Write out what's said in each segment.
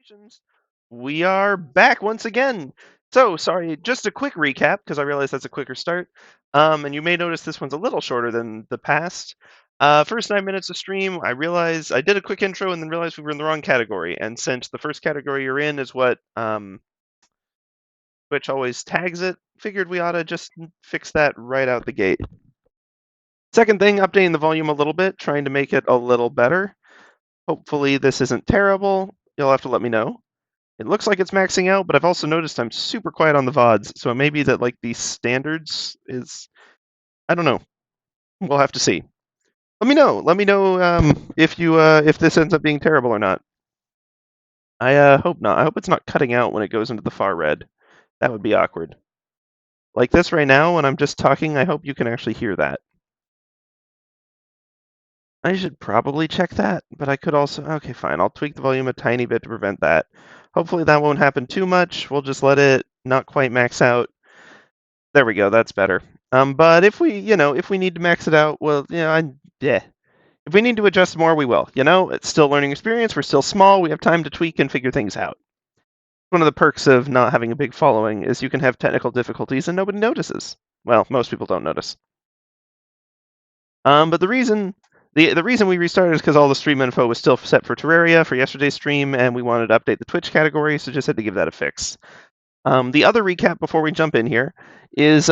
Salutations. We are back once again. So, sorry, just a quick recap because I realize that's a quicker start. And you may notice this one's a little shorter than the past. First 9 minutes of stream, I realized I did a quick intro and then realized we were in the wrong category. And since the first category you're in is what Twitch always tags it, figured we ought to just fix that right out the gate. Second thing, updating the volume a little bit, trying to make it a little better. Hopefully this isn't terrible. You'll have to let me know. It looks like it's maxing out, but I've also noticed I'm super quiet on the VODs, so it may be that like the standards is, I don't know. We'll have to see. Let me know. Let me know if this ends up being terrible or not. I hope not. I hope it's not cutting out when it goes into the far red. That would be awkward. Like this right now, when I'm just talking, I hope you can actually hear that. I should probably check that, but I could also, okay, fine. I'll tweak the volume a tiny bit to prevent that. Hopefully that won't happen too much. We'll just let it not quite max out. There we go. That's better. But if we need to max it out, well, yeah. If we need to adjust more, we will. It's still learning experience. We're still small. We have time to tweak and figure things out. One of the perks of not having a big following is you can have technical difficulties and nobody notices. Well, most people don't notice. But the reason we restarted is because all the stream info was still set for Terraria for yesterday's stream, and we wanted to update the Twitch category, so just had to give that a fix. The other recap before we jump in here is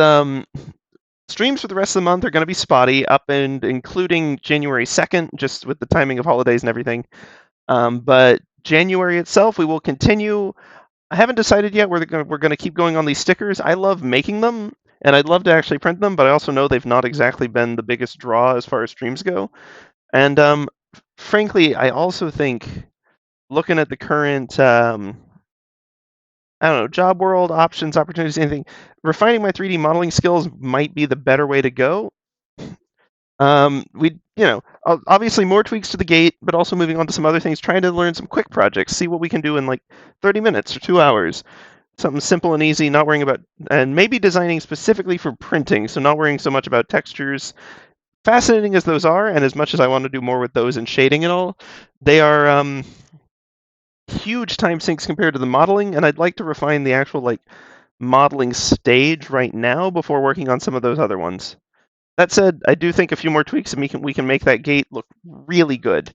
streams for the rest of the month are going to be spotty, up and including January 2nd, just with the timing of holidays and everything. But January itself, we will continue. I haven't decided yet. We're going to keep going on these stickers. I love making them, and I'd love to actually print them, but I also know they've not exactly been the biggest draw as far as streams go. And frankly, I also think, looking at the current I don't know, job world, options, opportunities, anything. Refining my 3D modeling skills might be the better way to go. Obviously more tweaks to the gate, but also moving on to some other things, trying to learn some quick projects, see what we can do in like 30 minutes or 2 hours. Something simple and easy, not worrying about, and maybe designing specifically for printing, so not worrying so much about textures. Fascinating as those are, and as much as I want to do more with those and shading and all, they are huge time sinks compared to the modeling, and I'd like to refine the actual like modeling stage right now before working on some of those other ones. That said, I do think a few more tweaks and we can make that gate look really good.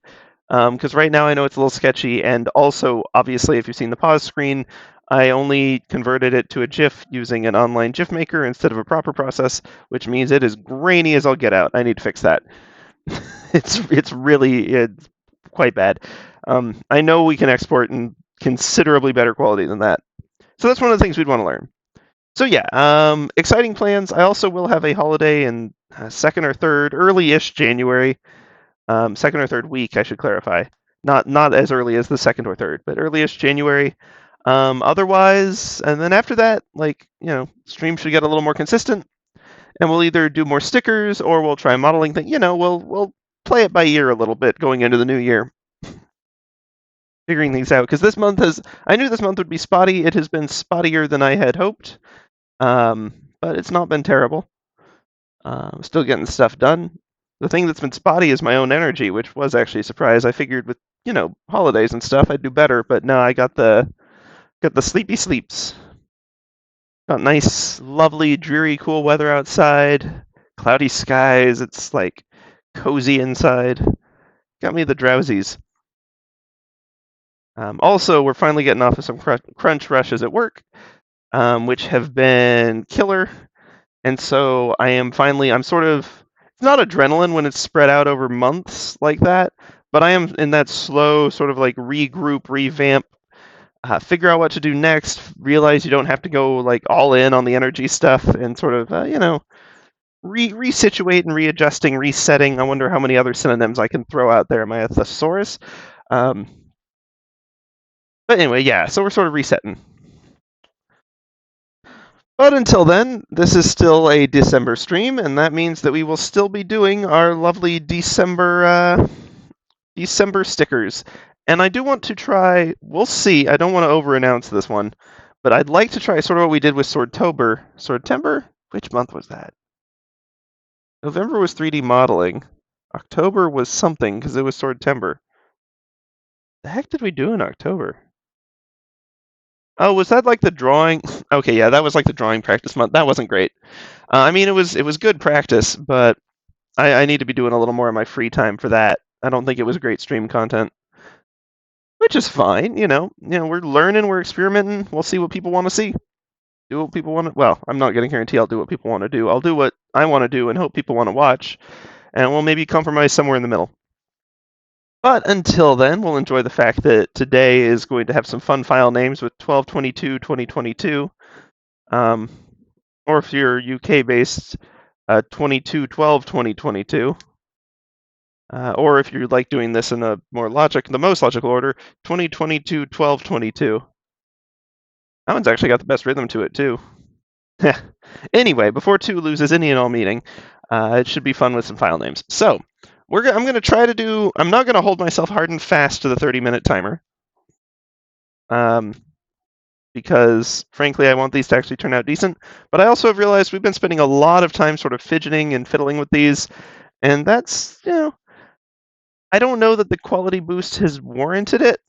Because right now I know it's a little sketchy, and also obviously if you've seen the pause screen, I only converted it to a GIF using an online GIF maker instead of a proper process, which means it is grainy as I'll get out. I need to fix that. it's really quite bad. I know we can export in considerably better quality than that. So that's one of the things we'd want to learn. So yeah, exciting plans. I also will have a holiday in second or third, early-ish January. Second or third week, I should clarify. Not as early as the second or third, but early-ish January. Otherwise, and then after that, streams should get a little more consistent, and we'll either do more stickers or we'll try modeling things. We'll play it by ear a little bit going into the new year, figuring things out. Because I knew this month would be spotty. It has been spottier than I had hoped, but it's not been terrible. Still getting stuff done. The thing that's been spotty is my own energy, which was actually a surprise. I figured with holidays and stuff I'd do better, but no, I got the sleepy sleeps. Got nice, lovely, dreary, cool weather outside. Cloudy skies. It's like cozy inside. Got me the drowsies. Also, we're finally getting off of some crunch rushes at work, which have been killer. And so I'm sort of, it's not adrenaline when it's spread out over months like that, but I am in that slow sort of like regroup, revamp, figure out what to do next, realize you don't have to go like all in on the energy stuff, and sort of, resituate and readjusting, resetting. I wonder how many other synonyms I can throw out there. Am I a thesaurus? But anyway, yeah, so we're sort of resetting. But until then, this is still a December stream, and that means that we will still be doing our lovely December stickers. And I do want to try, we'll see, I don't want to over-announce this one, but I'd like to try sort of what we did with Swordtober. Swordtember? Which month was that? November was 3D modeling. October was something, because it was Swordtember. The heck did we do in October? Oh, was that like the drawing? Okay, yeah, that was like the drawing practice month. That wasn't great. I mean, it was good practice, but I need to be doing a little more in my free time for that. I don't think it was great stream content, which is fine. We're learning, we're experimenting. We'll see what people want to see. Do what people want to. Well, I'm not going to guarantee I'll do what people want to do. I'll do what I want to do and hope people want to watch, and we'll maybe compromise somewhere in the middle. But until then, we'll enjoy the fact that today is going to have some fun file names with 12/22/2022. Or if you're UK based, 22/12/2022. Or if you like doing this in the most logical order, 2022/12/22. That one's actually got the best rhythm to it too. Anyway, before 2 loses any and all meaning, it should be fun with some file names. So I'm going to try to do. I'm not going to hold myself hard and fast to the 30-minute timer. Because frankly, I want these to actually turn out decent. But I also have realized we've been spending a lot of time sort of fidgeting and fiddling with these, and that's, I don't know that the quality boost has warranted it.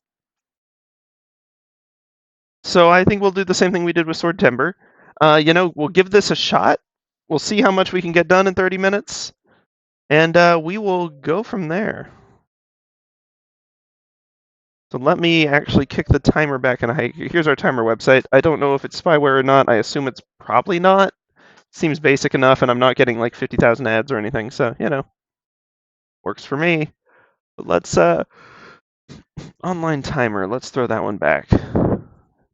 So I think we'll do the same thing we did with Sword Timber. We'll give this a shot. We'll see how much we can get done in 30 minutes, and we will go from there. So let me actually kick the timer back in. Here's our timer website. I don't know if it's spyware or not. I assume it's probably not. Seems basic enough, and I'm not getting like 50,000 ads or anything, so works for me. But let's online timer. Let's throw that one back.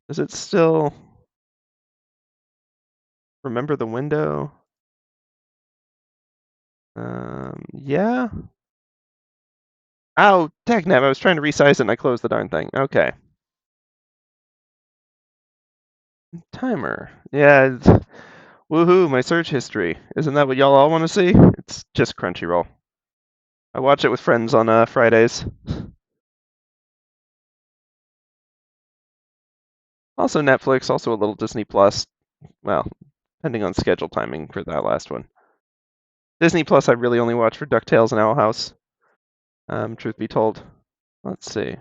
Does it still remember the window? Yeah. Oh, dagnabbit, I was trying to resize it and I closed the darn thing. Okay. Timer. Yeah. Woohoo, my search history. Isn't that what y'all all want to see? It's just Crunchyroll. I watch it with friends on Fridays. Also Netflix, also a little Disney Plus. Well, depending on schedule timing for that last one. Disney Plus I really only watch for DuckTales and Owl House. Truth be told. Let's see.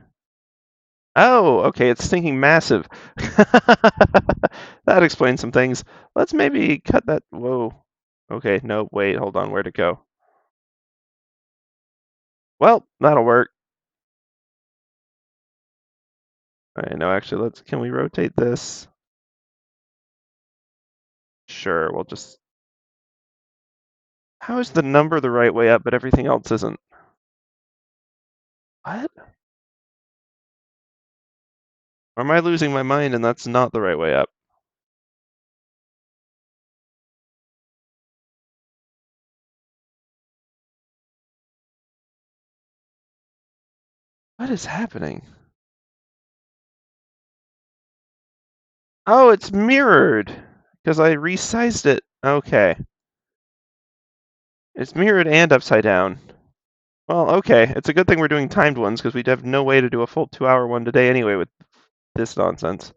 Oh, okay, it's stinking massive. That explains some things. Let's maybe cut that. Whoa. Okay, no, wait, hold on. Where'd it go? Well, that'll work. All right, no, actually, can we rotate this? Sure, we'll just. How is the number the right way up, but everything else isn't? What? Or am I losing my mind and that's not the right way up? What is happening? Oh, it's mirrored because I resized it. Okay. It's mirrored and upside down. Well, okay. It's a good thing we're doing timed ones because we'd have no way to do a full 2-hour one today anyway with this nonsense.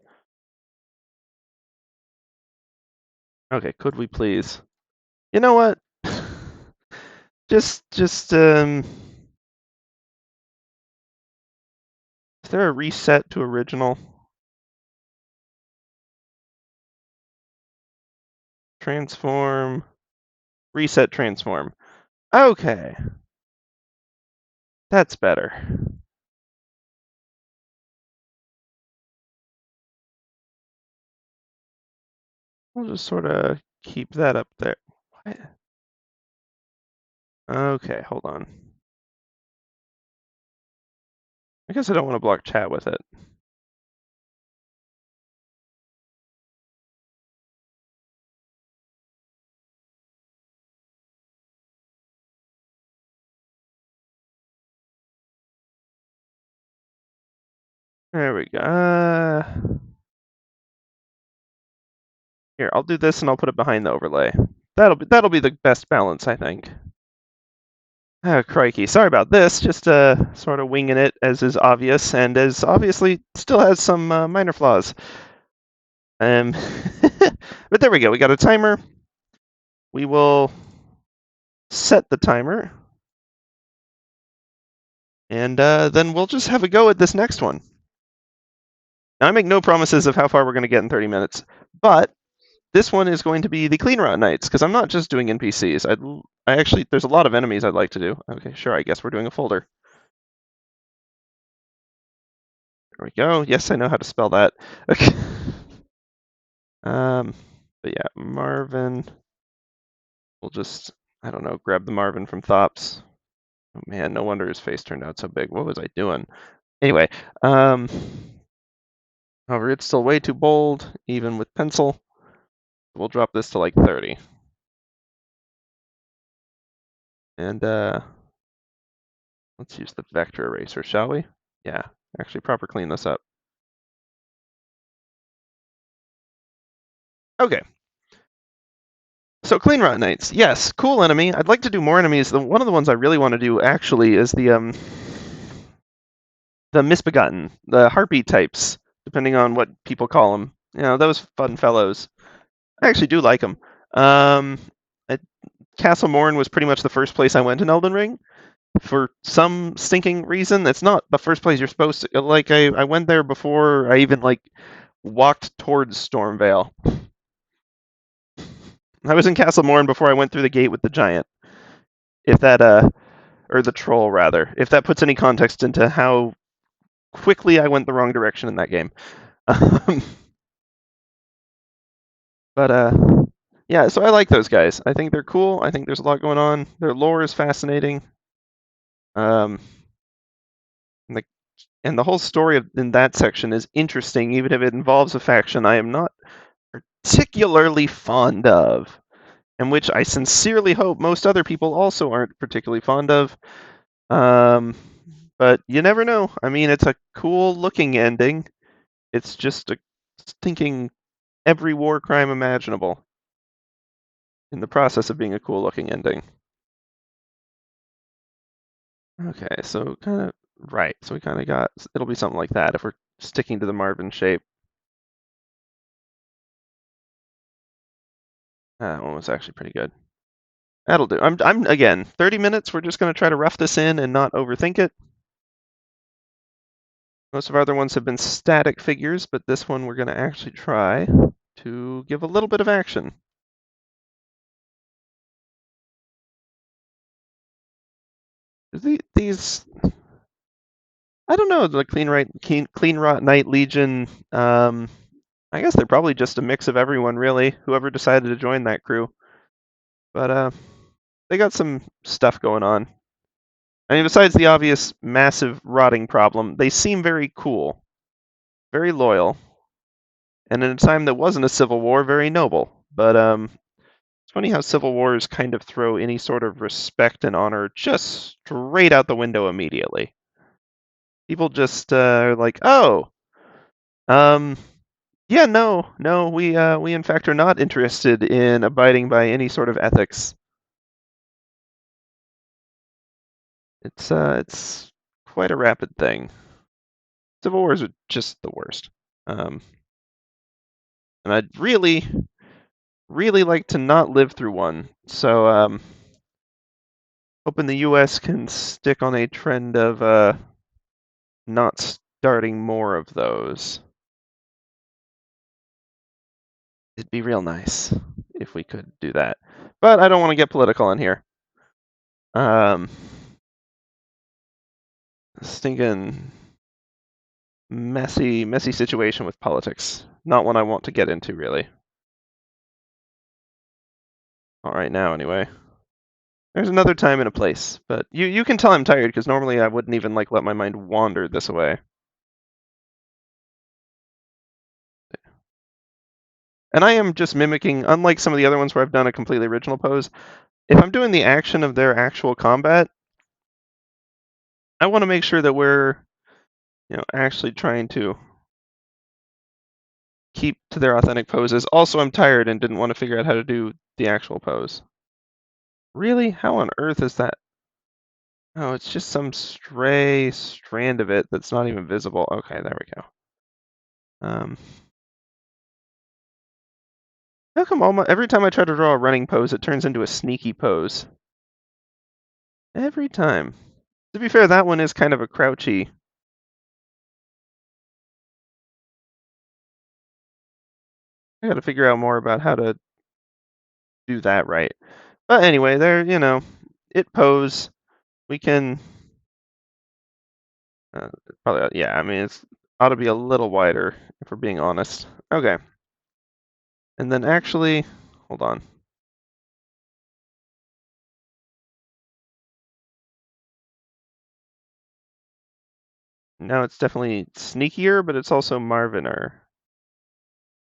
Okay, could we please? You know what? just is there a reset to original? Transform, reset transform. Okay. That's better. We'll just sort of keep that up there. What? Okay, hold on. I guess I don't want to block chat with it. There we go. Here, I'll do this and I'll put it behind the overlay. That'll be the best balance, I think. Oh, crikey. Sorry about this. Just sort of winging it, as is obvious, and as obviously still has some minor flaws. But there we go. We got a timer. We will set the timer. And then we'll just have a go at this next one. Now, I make no promises of how far we're going to get in 30 minutes, but this one is going to be the Cleanrot nights, because I'm not just doing NPCs. I actually, there's a lot of enemies I'd like to do. Okay, sure, I guess we're doing a folder. There we go. Yes, I know how to spell that. Okay. But yeah, Marvin. We'll just, I don't know, grab the Marvin from Thops. Oh man, no wonder his face turned out so big. What was I doing? Anyway, however, it's still way too bold, even with pencil. We'll drop this to like 30. And let's use the vector eraser, shall we? Yeah, actually proper clean this up. Okay. So Cleanrot Knights, yes, cool enemy. I'd like to do more enemies. One of the ones I really want to do actually is the Misbegotten, the heartbeat types, depending on what people call them. You know, those fun fellows. I actually do like them. Castle Morn was pretty much the first place I went in Elden Ring. For some stinking reason, it's not the first place you're supposed to. Like I went there before I even like walked towards Stormvale. I was in Castle Morn before I went through the gate with the giant. If that or the troll rather, if that puts any context into how quickly I went the wrong direction in that game. But yeah, so I like those guys. I think they're cool. I think there's a lot going on. Their lore is fascinating. Um, and the whole story in that section is interesting, even if it involves a faction I am not particularly fond of, and which I sincerely hope most other people also aren't particularly fond of. But you never know. I mean, it's a cool looking ending. It's just a thinking every war crime imaginable in the process of being a cool looking ending. Okay, so kind of right. So we kind of got, it'll be something like that if we're sticking to the Marvin shape. That one was actually pretty good. That'll do. I'm again, 30 minutes. We're just going to try to rough this in and not overthink it. Most of our other ones have been static figures, but this one we're going to actually try to give a little bit of action. These I don't know, the Cleanrot Night Legion, I guess they're probably just a mix of everyone, really, whoever decided to join that crew. But they got some stuff going on. I mean, besides the obvious massive rotting problem, they seem very cool, very loyal, and in a time that wasn't a civil war, very noble. But it's funny how civil wars kind of throw any sort of respect and honor just straight out the window immediately. People just are like, oh, um, yeah, no, we in fact are not interested in abiding by any sort of ethics. It's quite a rapid thing. Civil wars are just the worst. And I'd really, really like to not live through one. So hoping the U.S. can stick on a trend of not starting more of those. It'd be real nice if we could do that. But I don't want to get political in here. Stinking messy situation with politics. Not one I want to get into, really. All right now, anyway. There's another time and a place, but you can tell I'm tired because normally I wouldn't even like let my mind wander this way. And I am just mimicking, unlike some of the other ones where I've done a completely original pose. If I'm doing the action of their actual combat, I want to make sure that we're, actually trying to keep to their authentic poses. Also, I'm tired and didn't want to figure out how to do the actual pose. Really? How on earth is that? Oh, it's just some stray strand of it that's not even visible. Okay, there we go. How come every time I try to draw a running pose, it turns into a sneaky pose? Every time. To be fair, that one is kind of a crouchy. I gotta figure out more about how to do that right. But anyway, there, it pose. We can probably, yeah. I mean, it's ought to be a little wider if we're being honest. Okay, and then actually, hold on. Now it's definitely sneakier, but it's also Marviner.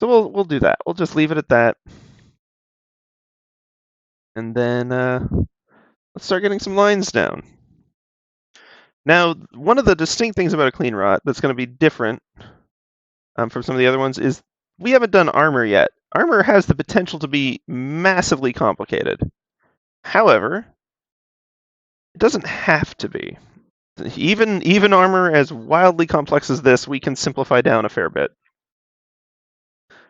So we'll do that. We'll just leave it at that, and then let's start getting some lines down. Now, one of the distinct things about a Cleanrot that's going to be different from some of the other ones is we haven't done armor yet. Armor has the potential to be massively complicated. However, it doesn't have to be. Even armor as wildly complex as this, we can simplify down a fair bit.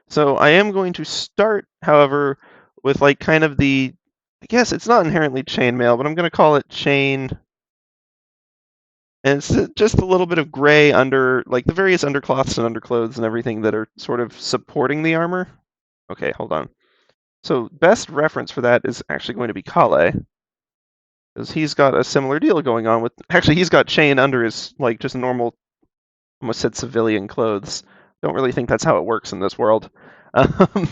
So I am going to start, however, with like kind of I guess it's not inherently chainmail, but I'm going to call it chain. And it's just a little bit of gray under, like the various undercloths and underclothes and everything that are sort of supporting the armor. Okay, hold on. So best reference for that is actually going to be Caelid, because he's got a similar deal going on with. Actually, he's got chain under his like just normal, almost said civilian clothes. Don't really think that's how it works in this world. But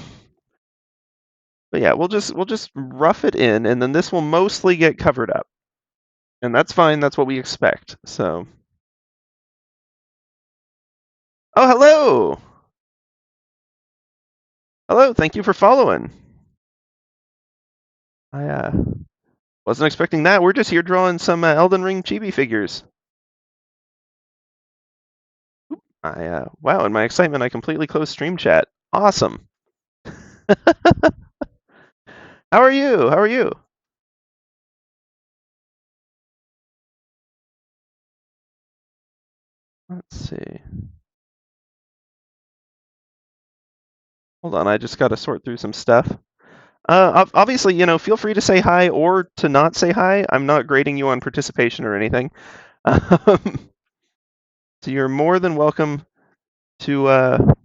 yeah, we'll just rough it in, and then this will mostly get covered up, and that's fine. That's what we expect. So, oh, hello, hello. Thank you for following. I wasn't expecting that. We're just here drawing some Elden Ring Chibi figures. Wow, in my excitement, I completely closed stream chat. Awesome. How are you? How are you? Let's see. Hold on, I just got to sort through some stuff. Obviously, feel free to say hi or to not say hi. I'm not grading you on participation or anything. So you're more than welcome to,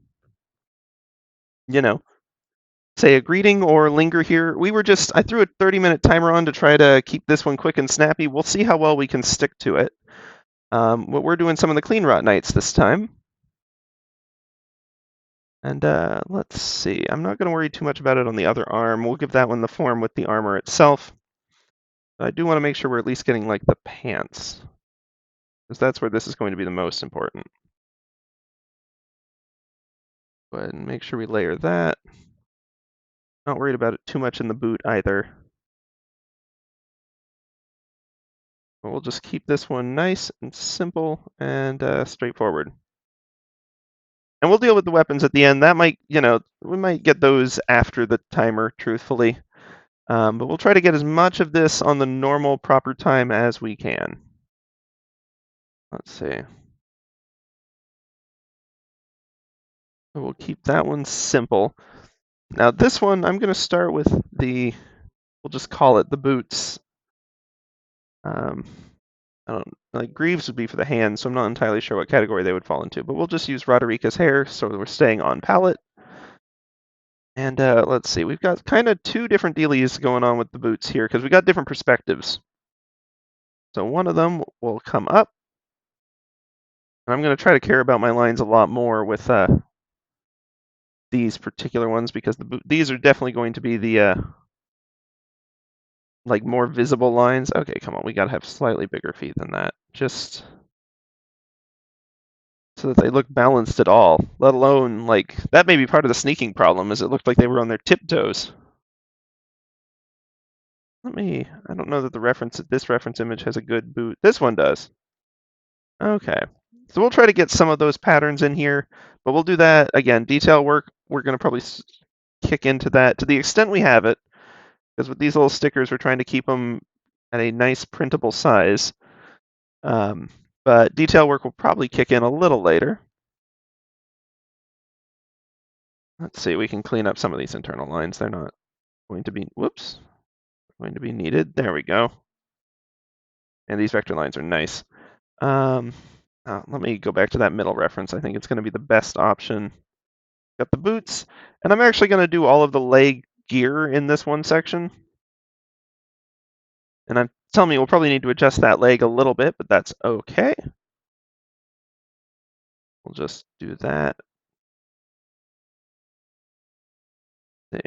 say a greeting or linger here. I threw a 30-minute timer on to try to keep this one quick and snappy. We'll see how well we can stick to it. We're doing some of the Cleanrot nights this time. And let's see. I'm not going to worry too much about it on the other arm. We'll give that one the form with the armor itself. But I do want to make sure we're at least getting like the pants, because that's where this is going to be the most important. Go ahead and make sure we layer that. Not worried about it too much in the boot either. But we'll just keep this one nice and simple and straightforward. And we'll deal with the weapons at the end. That might, we might get those after the timer, truthfully. But we'll try to get as much of this on the normal, proper time as we can. Let's see. So we'll keep that one simple. Now this one, I'm going to start with we'll just call it the boots. I don't, like greaves would be for the hands, so I'm not entirely sure what category they would fall into, but we'll just use Roderica's hair, so we're staying on palette. And let's see, we've got kind of two different dealies going on with the boots here, because we got different perspectives. So one of them will come up, and I'm going to try to care about my lines a lot more with these particular ones, because these are definitely going to be the like more visible lines. Okay, come on, we got to have slightly bigger feet than that, just so that they look balanced at all, let alone, like, that may be part of the sneaking problem, is it looked like they were on their tiptoes. I don't know that this reference image has a good boot. This one does. Okay. So we'll try to get some of those patterns in here, but we'll do that, again, detail work, we're going to probably kick into that to the extent we have it, because with these little stickers, we're trying to keep them at a nice printable size. But detail work will probably kick in a little later. Let's see, we can clean up some of these internal lines. They're not going to be, going to be needed. There we go. And these vector lines are nice. Let me go back to that middle reference. I think it's going to be the best option. Got the boots, and I'm actually going to do all of the leg gear in this one section. And I'm telling you, we'll probably need to adjust that leg a little bit, but that's okay. We'll just do that. See.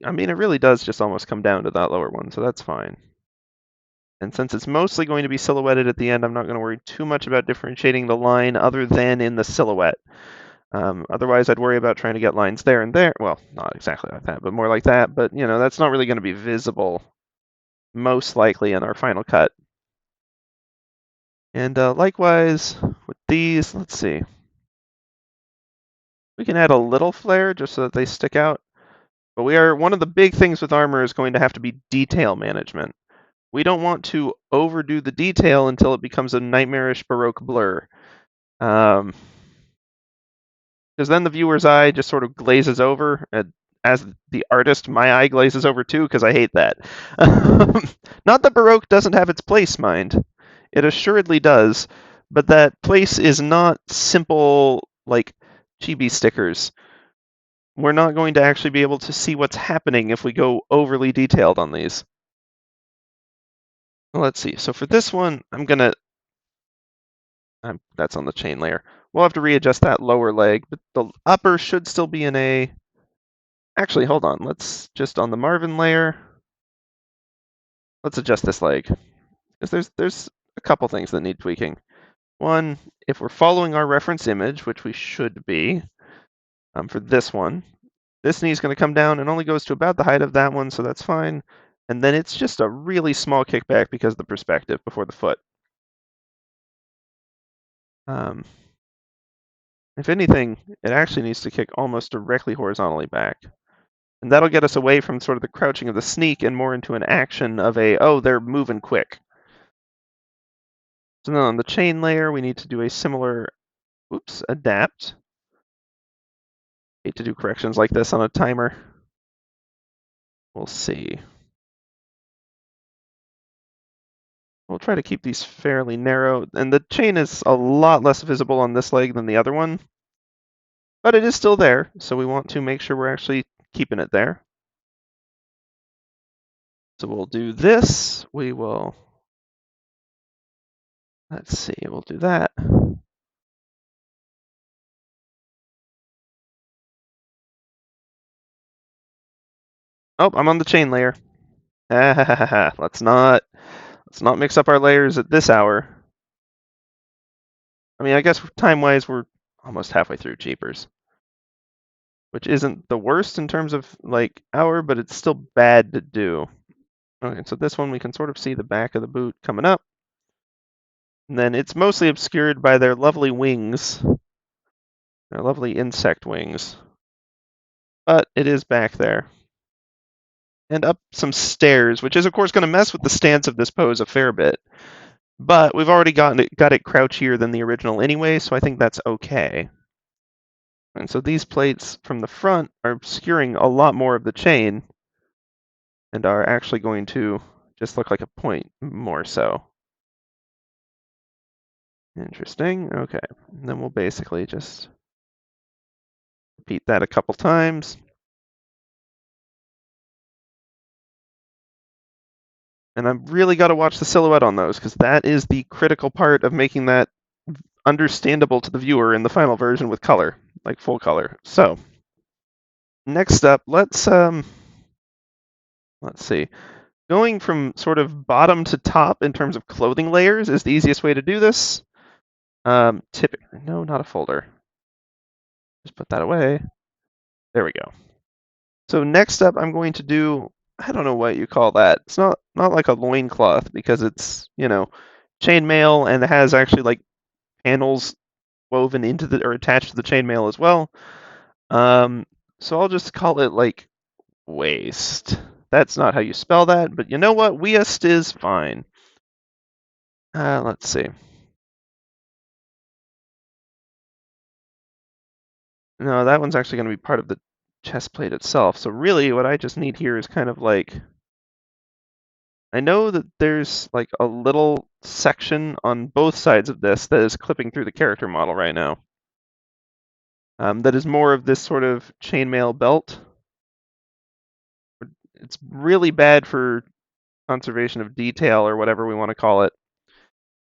I mean, it really does just almost come down to that lower one, so that's fine. And since it's mostly going to be silhouetted at the end, I'm not going to worry too much about differentiating the line other than in the silhouette. Otherwise, I'd worry about trying to get lines there and there. Well, not exactly like that, but more like that. But, you know, that's not really going to be visible, most likely, in our final cut. And likewise, with these, let's see. We can add a little flare just so that they stick out. But one of the big things with armor is going to have to be detail management. We don't want to overdo the detail until it becomes a nightmarish Baroque blur. Because then the viewer's eye just sort of glazes over. And as the artist, my eye glazes over too, because I hate that. Not that Baroque doesn't have its place, mind. It assuredly does. But that place is not simple, like Chibi stickers. We're not going to actually be able to see what's happening if we go overly detailed on these. Well, let's see. So for this one, that's on the chain layer. We'll have to readjust that lower leg, but the upper should still be in a... Actually, hold on. Let's just on the Marvin layer, let's adjust this leg. Because there's a couple things that need tweaking. One, if we're following our reference image, which we should be, for this one, this knee's going to come down and only goes to about the height of that one, so that's fine. And then it's just a really small kickback because of the perspective before the foot. If anything, it actually needs to kick almost directly horizontally back. And that'll get us away from sort of the crouching of the sneak and more into an action of oh, they're moving quick. So then on the chain layer, we need to do a similar, adapt. Hate to do corrections like this on a timer. We'll see. We'll try to keep these fairly narrow. And the chain is a lot less visible on this leg than the other one. But it is still there, so we want to make sure we're actually keeping it there. So we'll do this. Let's see, we'll do that. Oh, I'm on the chain layer. Let's not mix up our layers at this hour. I mean, I guess time-wise, we're almost halfway through Jeepers, which isn't the worst in terms of like hour, but it's still bad to do. Okay, so this one we can sort of see the back of the boot coming up. And then it's mostly obscured by their lovely wings, their lovely insect wings. But it is back there. And up some stairs, which is of course going to mess with the stance of this pose a fair bit. But we've already got it crouchier than the original anyway, so I think that's okay. And so these plates from the front are obscuring a lot more of the chain and are actually going to just look like a point more so. Interesting. Okay. And then we'll basically just repeat that a couple times. And I've really got to watch the silhouette on those because that is the critical part of making that understandable to the viewer in the final version with color, like full color. So next up, let's see. Going from sort of bottom to top in terms of clothing layers is the easiest way to do this. Typically, no, not a folder. Just put that away. There we go. So next up, I'm going to do, I don't know what you call that. It's not like a loincloth because it's, chainmail and it has actually like panels woven into or attached to the chainmail as well. So I'll just call it like waist. That's not how you spell that, but you know what? Weist is fine. Let's see. No, that one's actually going to be part of the chest plate itself. So really what I just need here is kind of like, I know that there's like a little section on both sides of this that is clipping through the character model right now. that is more of this sort of chainmail belt. It's really bad for conservation of detail or whatever we want to call it,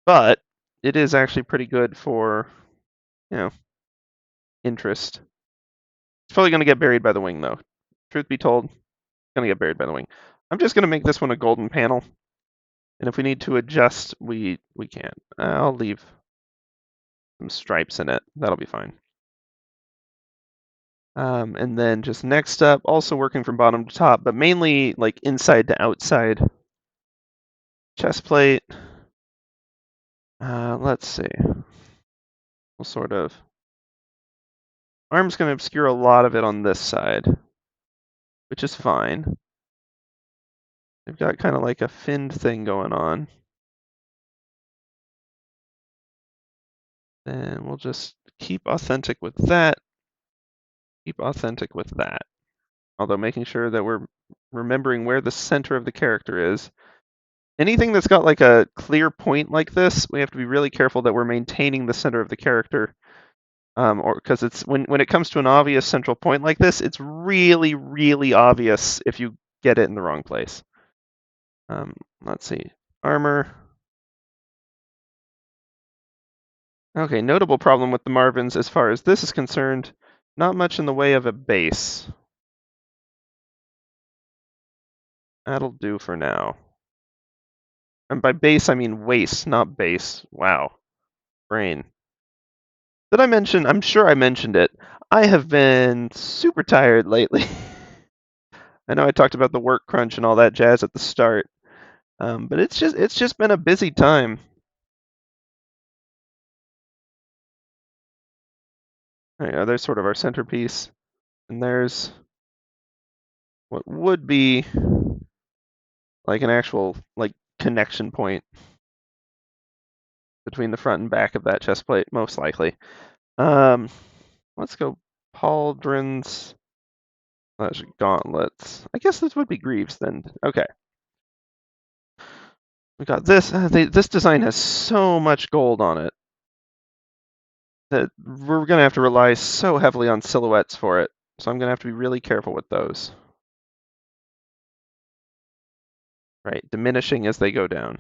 but it is actually pretty good for, interest. It's probably going to get buried by the wing, though. Truth be told, it's going to get buried by the wing. I'm just going to make this one a golden panel, and if we need to adjust, we can. I'll leave some stripes in it. That'll be fine. And then just next up, also working from bottom to top, but mainly like inside to outside. Chest plate. Let's see. We'll sort of. Arm's going to obscure a lot of it on this side, which is fine. They've got kind of like a finned thing going on. And we'll just keep authentic with that. Keep authentic with that. Although making sure that we're remembering where the center of the character is. Anything that's got like a clear point like this, we have to be really careful that we're maintaining the center of the character. Or because it's when it comes to an obvious central point like this, it's really, really obvious if you get it in the wrong place. Let's see. Armor. Okay, notable problem with the Marvins as far as this is concerned, not much in the way of a base. That'll do for now. And by base, I mean waist, not base. Wow. Brain. Did I mention? I'm sure I mentioned it. I have been super tired lately. I know I talked about the work crunch and all that jazz at the start, but it's just been a busy time. There's sort of our centerpiece, and there's what would be like an actual like connection point between the front and back of that chest plate, most likely. Let's go pauldrons. Gauntlets. I guess this would be greaves then. Okay. We got this. This design has so much gold on it that we're going to have to rely so heavily on silhouettes for it. So I'm going to have to be really careful with those. Right, diminishing as they go down.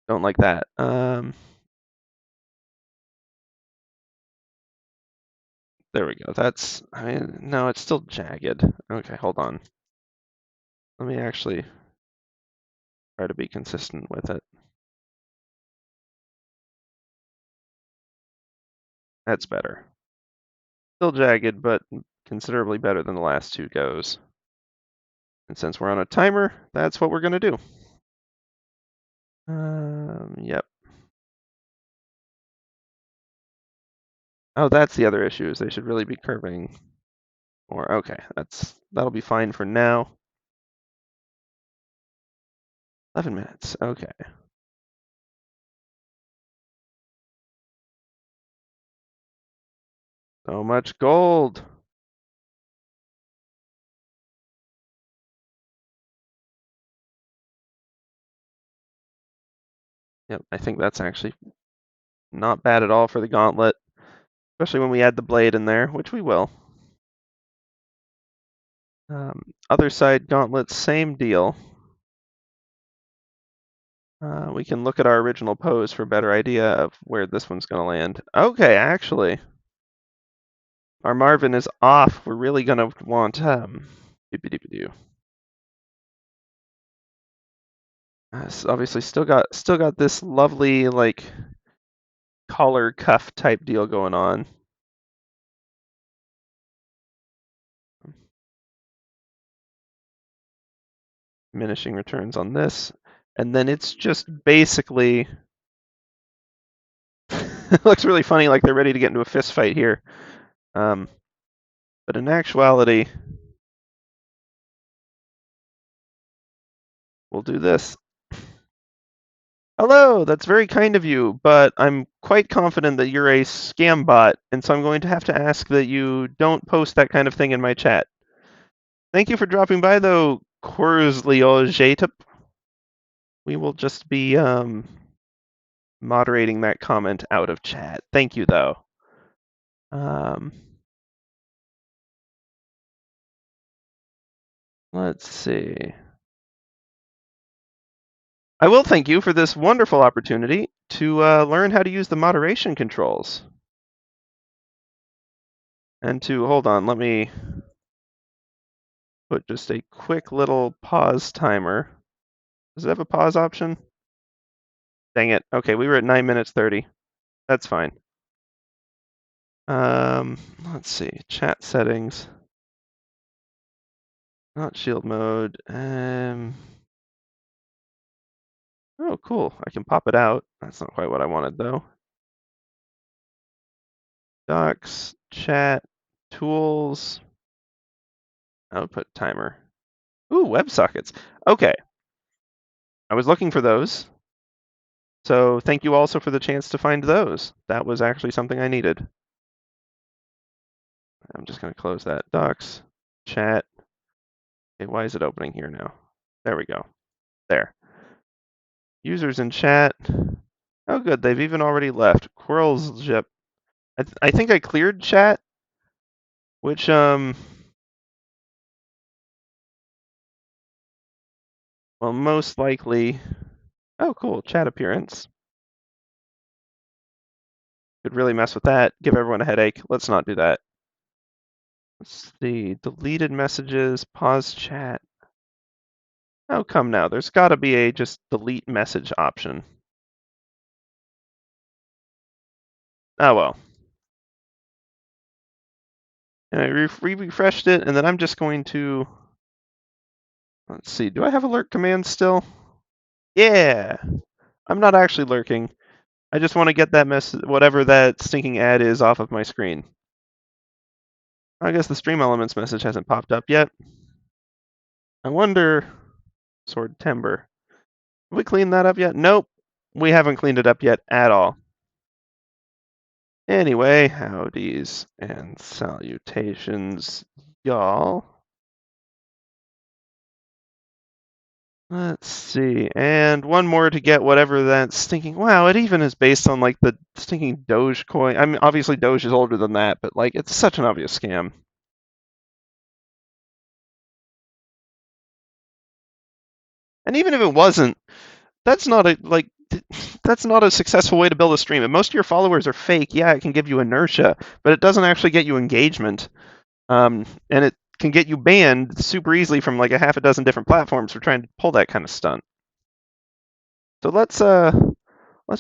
Don't like that. There we go. That's, no, it's still jagged. Okay, hold on. Let me actually try to be consistent with it. That's better. Still jagged, but considerably better than the last two goes. And since we're on a timer, that's what we're going to do. Yep. Oh, that's the other issue, is they should really be curving more. Okay, that'll be fine for now. 11 minutes, okay. So much gold. Yep, I think that's actually not bad at all for the gauntlet, especially when we add the blade in there, which we will. Other side gauntlet, same deal. We can look at our original pose for a better idea of where this one's going to land. Okay, actually, our Marvin is off. We're really going to want obviously still got this lovely like collar cuff type deal going on. Diminishing returns on this, and then it's just basically it looks really funny, like they're ready to get into a fist fight here. But in actuality, we'll do this. Hello, that's very kind of you, but I'm quite confident that you're a scam bot, and so I'm going to have to ask that you don't post that kind of thing in my chat. Thank you for dropping by, though, Kurzliojatep. We will just be moderating that comment out of chat. Thank you, though. Let's see. I will thank you for this wonderful opportunity to learn how to use the moderation controls. And to, hold on, let me put just a quick little pause timer. Does it have a pause option? Dang it. Okay, we were at 9 minutes 30. That's fine. Let's see. Chat settings. Not shield mode. Oh, cool. I can pop it out. That's not quite what I wanted, though. Docs, chat, tools, output timer. Ooh, WebSockets. Okay. I was looking for those. So thank you also for the chance to find those. That was actually something I needed. I'm just going to close that. Docs, chat. Okay, why is it opening here now? There we go. There. Users in chat. Oh, good. They've even already left. Quirrels zip. I think I cleared chat, which well, most likely. Oh, cool. Chat appearance. Could really mess with that. Give everyone a headache. Let's not do that. Let's see. Deleted messages. Pause chat. Oh, come now. There's got to be a just delete message option. Oh, well. And I refreshed it, and then I'm just going to... Let's see. Do I have alert commands still? Yeah. I'm not actually lurking. I just want to get that whatever that stinking ad is off of my screen. I guess the stream elements message hasn't popped up yet. I wonder... Sword timber. Have we cleaned that up yet? Nope. We haven't cleaned it up yet at all. Anyway, howdies and salutations, y'all. Let's see, and one more to get whatever that stinking... Wow, it even is based on, like, the stinking Doge coin. I mean, obviously Doge is older than that, but, like, it's such an obvious scam. And even if it wasn't, that's not a, like, that's not a successful way to build a stream. If most of your followers are fake, yeah, it can give you inertia, but it doesn't actually get you engagement. And it can get you banned super easily from, like, a half a dozen different platforms for trying to pull that kind of stunt. So let's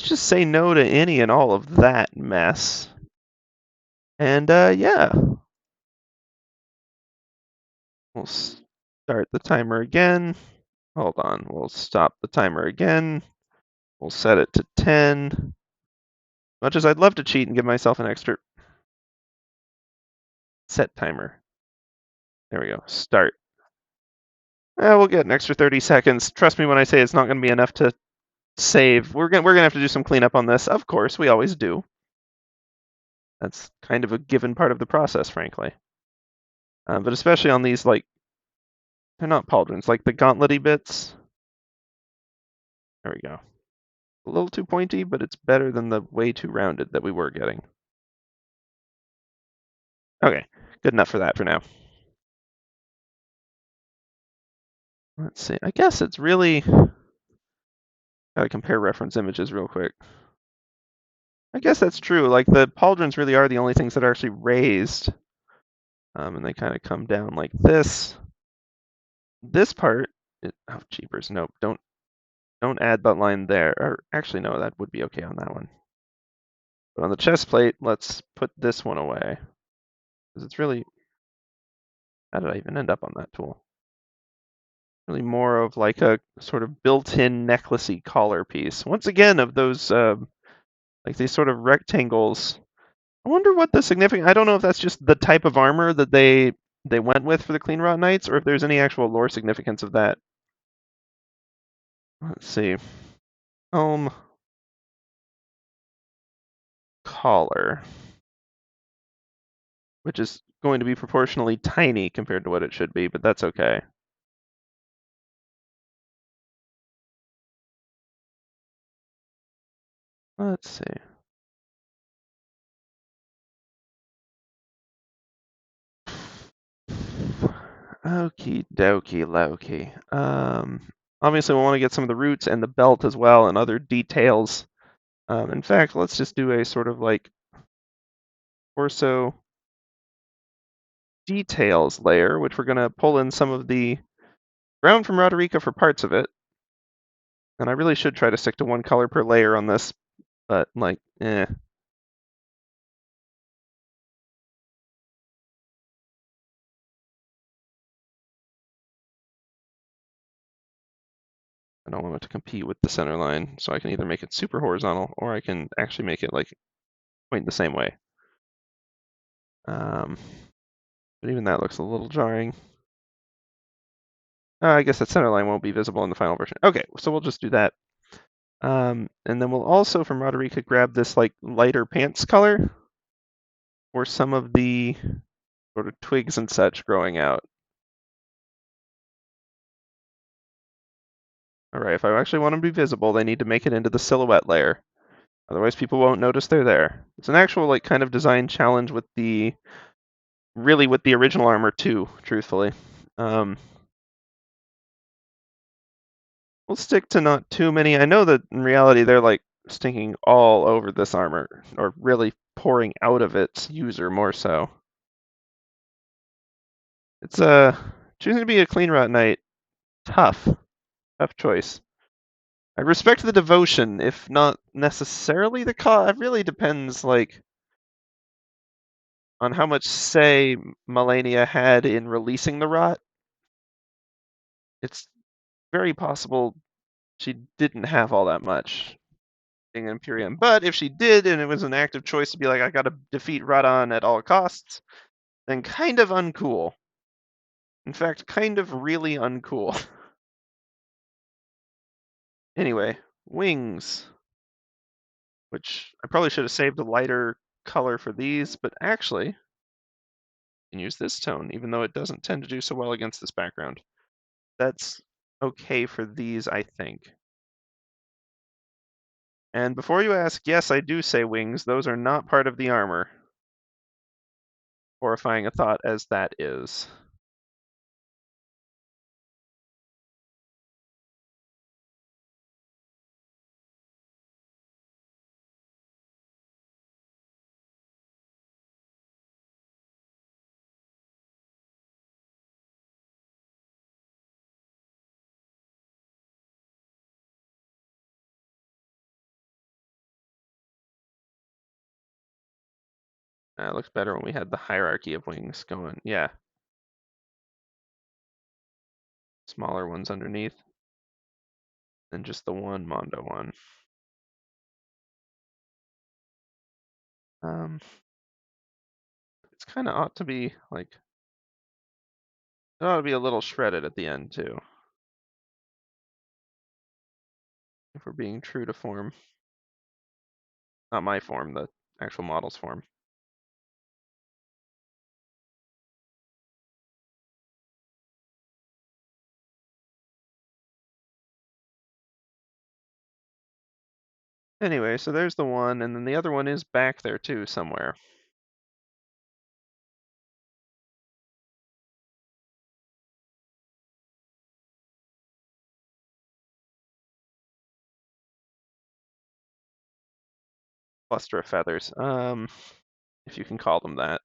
just say no to any and all of that mess. And yeah. We'll start the timer again. Hold on, we'll stop the timer again. We'll set it to 10. Much as I'd love to cheat and give myself an extra set timer. There we go, start. We'll get an extra 30 seconds. Trust me when I say it's not going to be enough to save. We're gonna have to do some cleanup on this. Of course, we always do. That's kind of a given part of the process, frankly. But especially on these, like, they're not pauldrons, like the gauntlet-y bits. There we go. A little too pointy, but it's better than the way too rounded that we were getting. Okay, good enough for that for now. Let's see. I guess it's really... Gotta compare reference images real quick. I guess that's true. Like, the pauldrons really are the only things that are actually raised. And they kind of come down like this. This part... oh, jeepers. Nope. Don't add that line there. Or actually, no, that would be okay on that one. But on the chest plate, let's put this one away. Because it's really... How did I even end up on that tool? Really more of like a sort of built-in necklacey collar piece. Once again, of those like these sort of rectangles. I wonder what the significant... I don't know if that's just the type of armor that they went with for the Cleanrot Knights, or if there's any actual lore significance of that. Let's see. Collar, which is going to be proportionally tiny compared to what it should be, but that's okay. Let's see. Okie dokie Loki. Obviously, we want to get some of the roots and the belt as well and other details. In fact, let's just do a sort of like torso details layer, which we're going to pull in some of the brown from Roderica for parts of it. And I really should try to stick to one color per layer on this, but like, eh. I don't want it to compete with the center line, so I can either make it super horizontal or I can actually make it like point the same way. But even that looks a little jarring. I guess that center line won't be visible in the final version. Okay, so we'll just do that. And then we'll also, from Roderica, grab this like lighter pants color for some of the sort of twigs and such growing out. All right, if I actually want them to be visible, they need to make it into the silhouette layer. Otherwise, people won't notice they're there. It's an actual like kind of design challenge with the original armor too, truthfully. We'll stick to not too many. I know that in reality they're like stinking all over this armor, or really pouring out of its user more so. It's choosing to be a Cleanrot knight. Tough choice. I respect the devotion, if not necessarily the cost. It really depends, like, on how much say Melania had in releasing the rot. It's very possible she didn't have all that much being Imperium. But if she did, and it was an active choice to be like, I gotta defeat Radon at all costs, then kind of uncool. In fact, kind of really uncool. Anyway, wings. Which I probably should have saved a lighter color for these, but actually, I can use this tone, even though it doesn't tend to do so well against this background. That's okay for these, I think. And before you ask, yes, I do say wings. Those are not part of the armor. Horrifying a thought as that is. It looks better when we had the hierarchy of wings going. Yeah. Smaller ones underneath than just the one Mondo one. It's kind of ought to be like, it ought to be a little shredded at the end too. If we're being true to form. Not my form, the actual model's form. Anyway, so there's the one, and then the other one is back there too somewhere. Cluster of feathers. If you can call them that.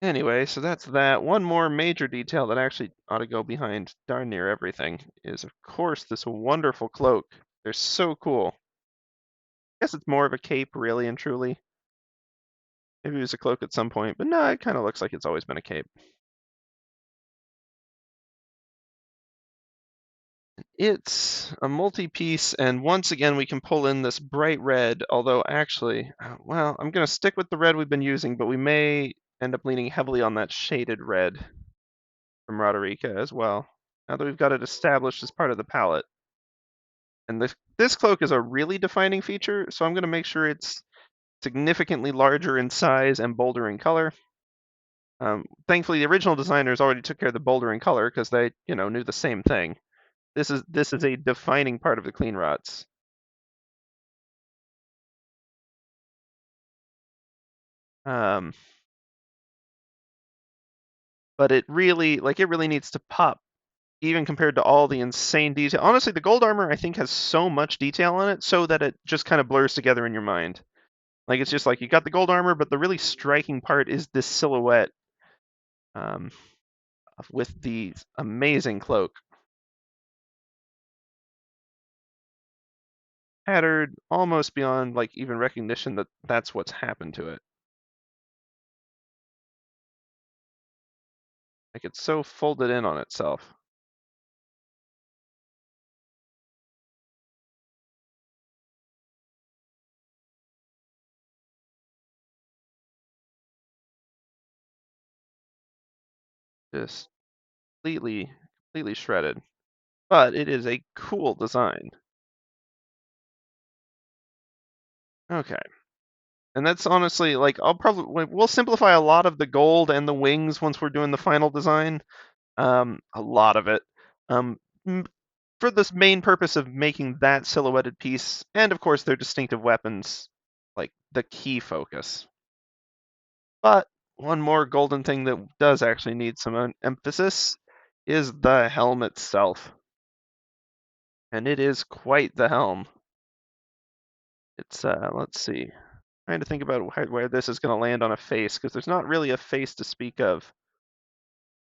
Anyway, so that's that. One more major detail that actually ought to go behind darn near everything is, of course, this wonderful cloak. They're so cool. I guess it's more of a cape, really and truly. Maybe it was a cloak at some point, but no, it kind of looks like it's always been a cape. It's a multi-piece, and once again we can pull in this bright red, although actually, well, I'm going to stick with the red we've been using, but we may end up leaning heavily on that shaded red from Roderica as well, now that we've got it established as part of the palette. And this cloak is a really defining feature, so I'm going to make sure it's significantly larger in size and bolder in color. Thankfully, the original designers already took care of the bolder in color because they, knew the same thing. This is a defining part of the Cleanrots. Um, but it really needs to pop, even compared to all the insane detail. Honestly, the gold armor I think has so much detail on it, so that it just kind of blurs together in your mind. Like it's just like you got the gold armor, but the really striking part is this silhouette um, with the amazing cloak, tattered almost beyond like even recognition that that's what's happened to it. Like it's so folded in on itself. Just completely shredded. But it is a cool design. Okay. And that's honestly like we'll simplify a lot of the gold and the wings once we're doing the final design. A lot of it. Um, for this main purpose of making that silhouetted piece, and of course their distinctive weapons, like the key focus. But one more golden thing that does actually need some emphasis is the helm itself. And it is quite the helm. It's, let's see, trying to think about where this is going to land on a face, because there's not really a face to speak of.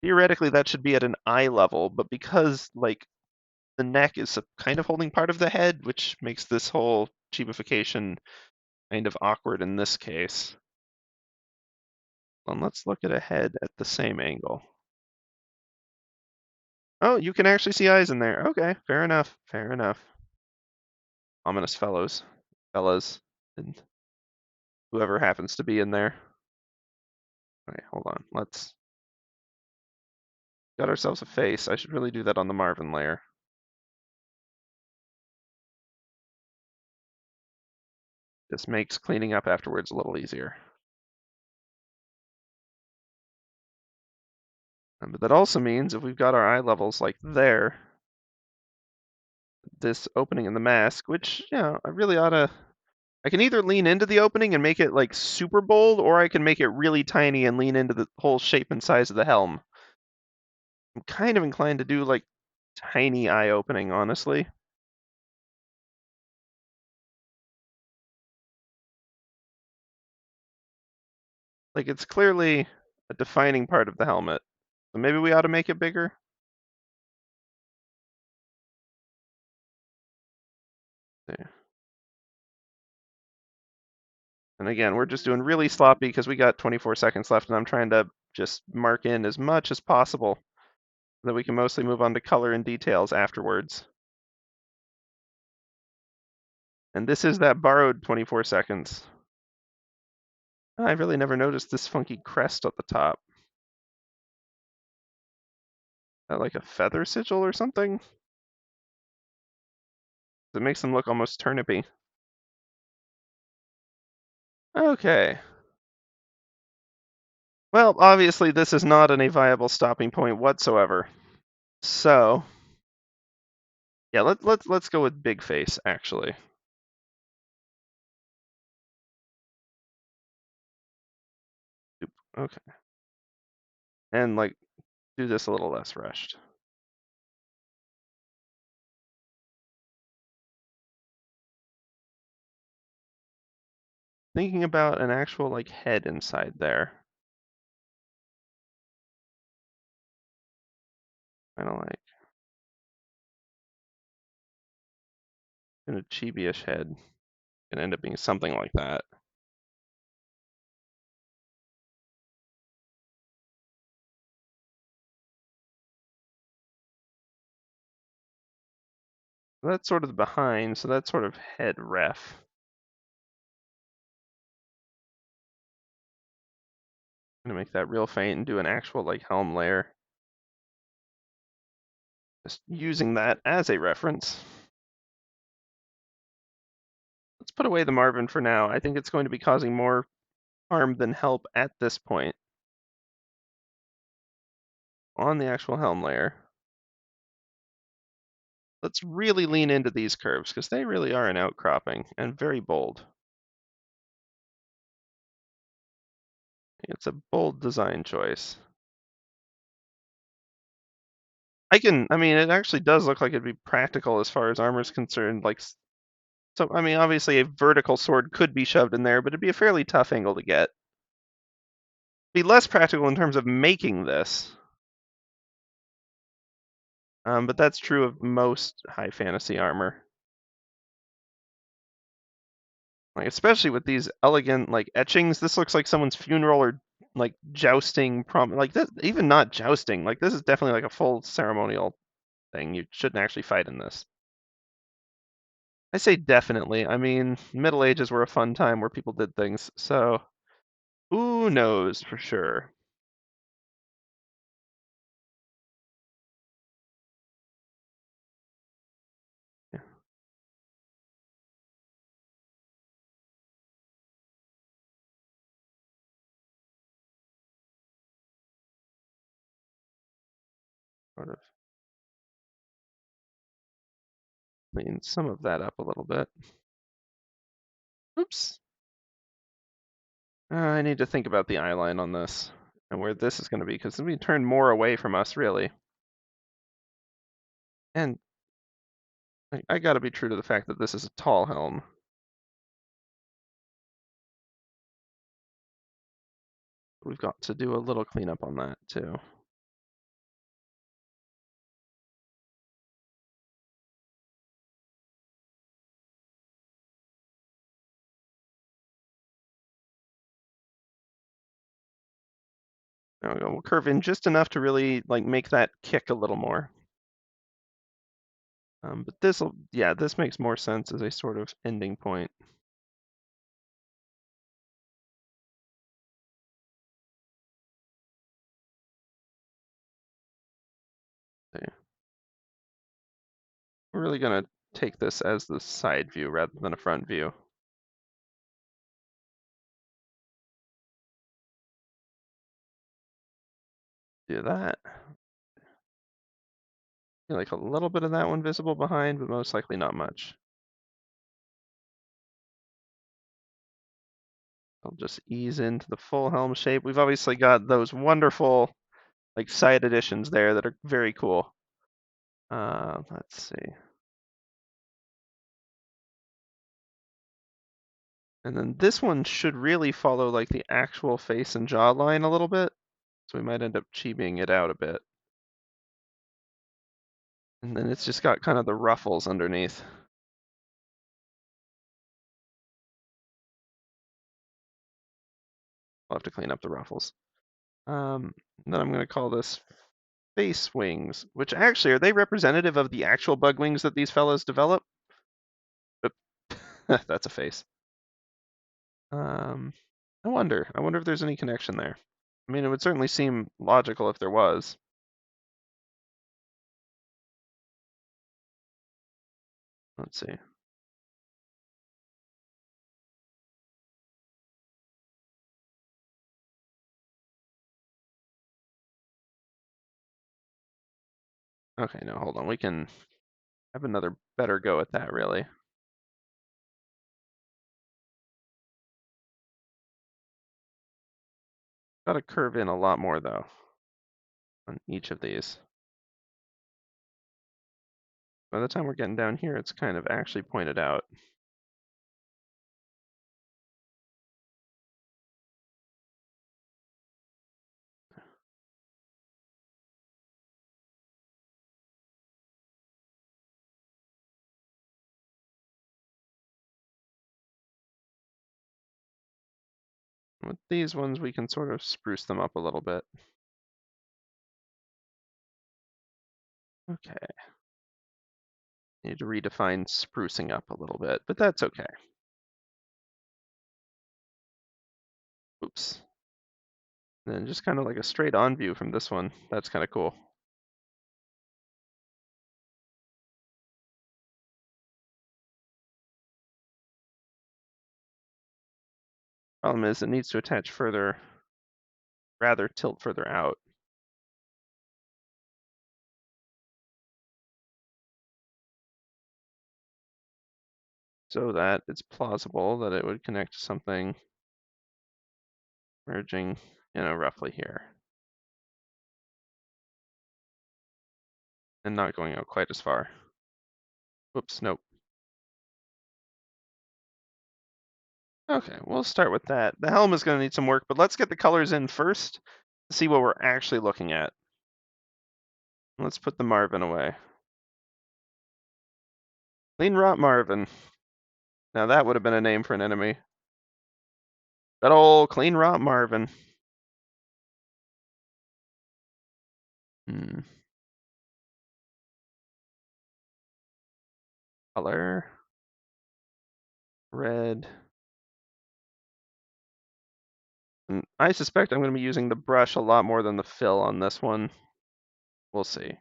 Theoretically, that should be at an eye level, but because, like, the neck is kind of holding part of the head, which makes this whole cheapification kind of awkward in this case. Let's look at a head at the same angle. Oh, you can actually see eyes in there. Okay, fair enough. Fair enough. Ominous fellas, and whoever happens to be in there. Okay, hold on. Let's got ourselves a face. I should really do that on the Marvin layer. This makes cleaning up afterwards a little easier. But that also means if we've got our eye levels like there, this opening in the mask, which, I really ought to. I can either lean into the opening and make it like super bold, or I can make it really tiny and lean into the whole shape and size of the helm. I'm kind of inclined to do like tiny eye opening, honestly. Like it's clearly a defining part of the helmet. So maybe we ought to make it bigger. There. And again, we're just doing really sloppy because we got 24 seconds left, and I'm trying to just mark in as much as possible so that we can mostly move on to color and details afterwards. And this is that borrowed 24 seconds. I've really never noticed this funky crest at the top. That like a feather sigil or something? It makes them look almost turnipy. Okay. Well, obviously this is not a viable stopping point whatsoever. So, yeah, let's go with big face actually. Okay. And like do this a little less rushed. Thinking about an actual like head inside there. Kind of like in a chibi-ish head. Can end up being something like that. So that's sort of the behind, so that's sort of head ref. I'm gonna make that real faint and do an actual like helm layer. Just using that as a reference. Let's put away the Marvin for now. I think it's going to be causing more harm than help at this point. On the actual helm layer, let's really lean into these curves because they really are an outcropping and very bold. It's a bold design choice. I mean, it actually does look like it'd be practical as far as armor's concerned. So, I mean, obviously a vertical sword could be shoved in there, but it'd be a fairly tough angle to get. Be less practical in terms of making this. But that's true of most high fantasy armor. Like, especially with these elegant, like, etchings, this looks like someone's funeral or, like, jousting like, this, even not jousting, like, this is definitely, like, a full ceremonial thing. You shouldn't actually fight in this. I say definitely. I mean, Middle Ages were a fun time where people did things, so who knows for sure. Yeah, sort of clean some of that up a little bit. Oops. I need to think about the eye line on this and where this is going to be, because we turn more away from us, really. And I got to be true to the fact that this is a tall helm. We've got to do a little cleanup on that, too. There we go. We'll curve in just enough to really, like, make that kick a little more. But this'll, yeah, this makes more sense as a sort of ending point. Okay. We're really gonna take this as the side view rather than a front view. Do that. Like a little bit of that one visible behind, but most likely not much. I'll just ease into the full helm shape. We've obviously got those wonderful, like, side additions there that are very cool. Let's see. And then this one should really follow, like, the actual face and jaw line a little bit. So we might end up chibiing it out a bit. And then it's just got kind of the ruffles underneath. I'll have to clean up the ruffles. Then I'm going to call this face wings, which actually, are they representative of the actual bug wings that these fellows develop? That's a face. I wonder. I wonder if there's any connection there. I mean, it would certainly seem logical if there was. Let's see. Okay, no, hold on. We can have another better go at that, really. Got to curve in a lot more, though, on each of these. By the time we're getting down here, it's kind of actually pointed out. With these ones, we can sort of spruce them up a little bit. Okay. Need to redefine sprucing up a little bit, but that's okay. Oops. And then just kind of like a straight on view from this one. That's kind of cool. Problem is, it needs to attach further, rather tilt further out. So that it's plausible that it would connect to something merging, roughly here. And not going out quite as far. Whoops, nope. Okay, we'll start with that. The helm is going to need some work, but let's get the colors in first to see what we're actually looking at. Let's put the Marvin away. Cleanrot Marvin. Now that would have been a name for an enemy. That old Cleanrot Marvin. Color. Red. And I suspect I'm going to be using the brush a lot more than the fill on this one. We'll see.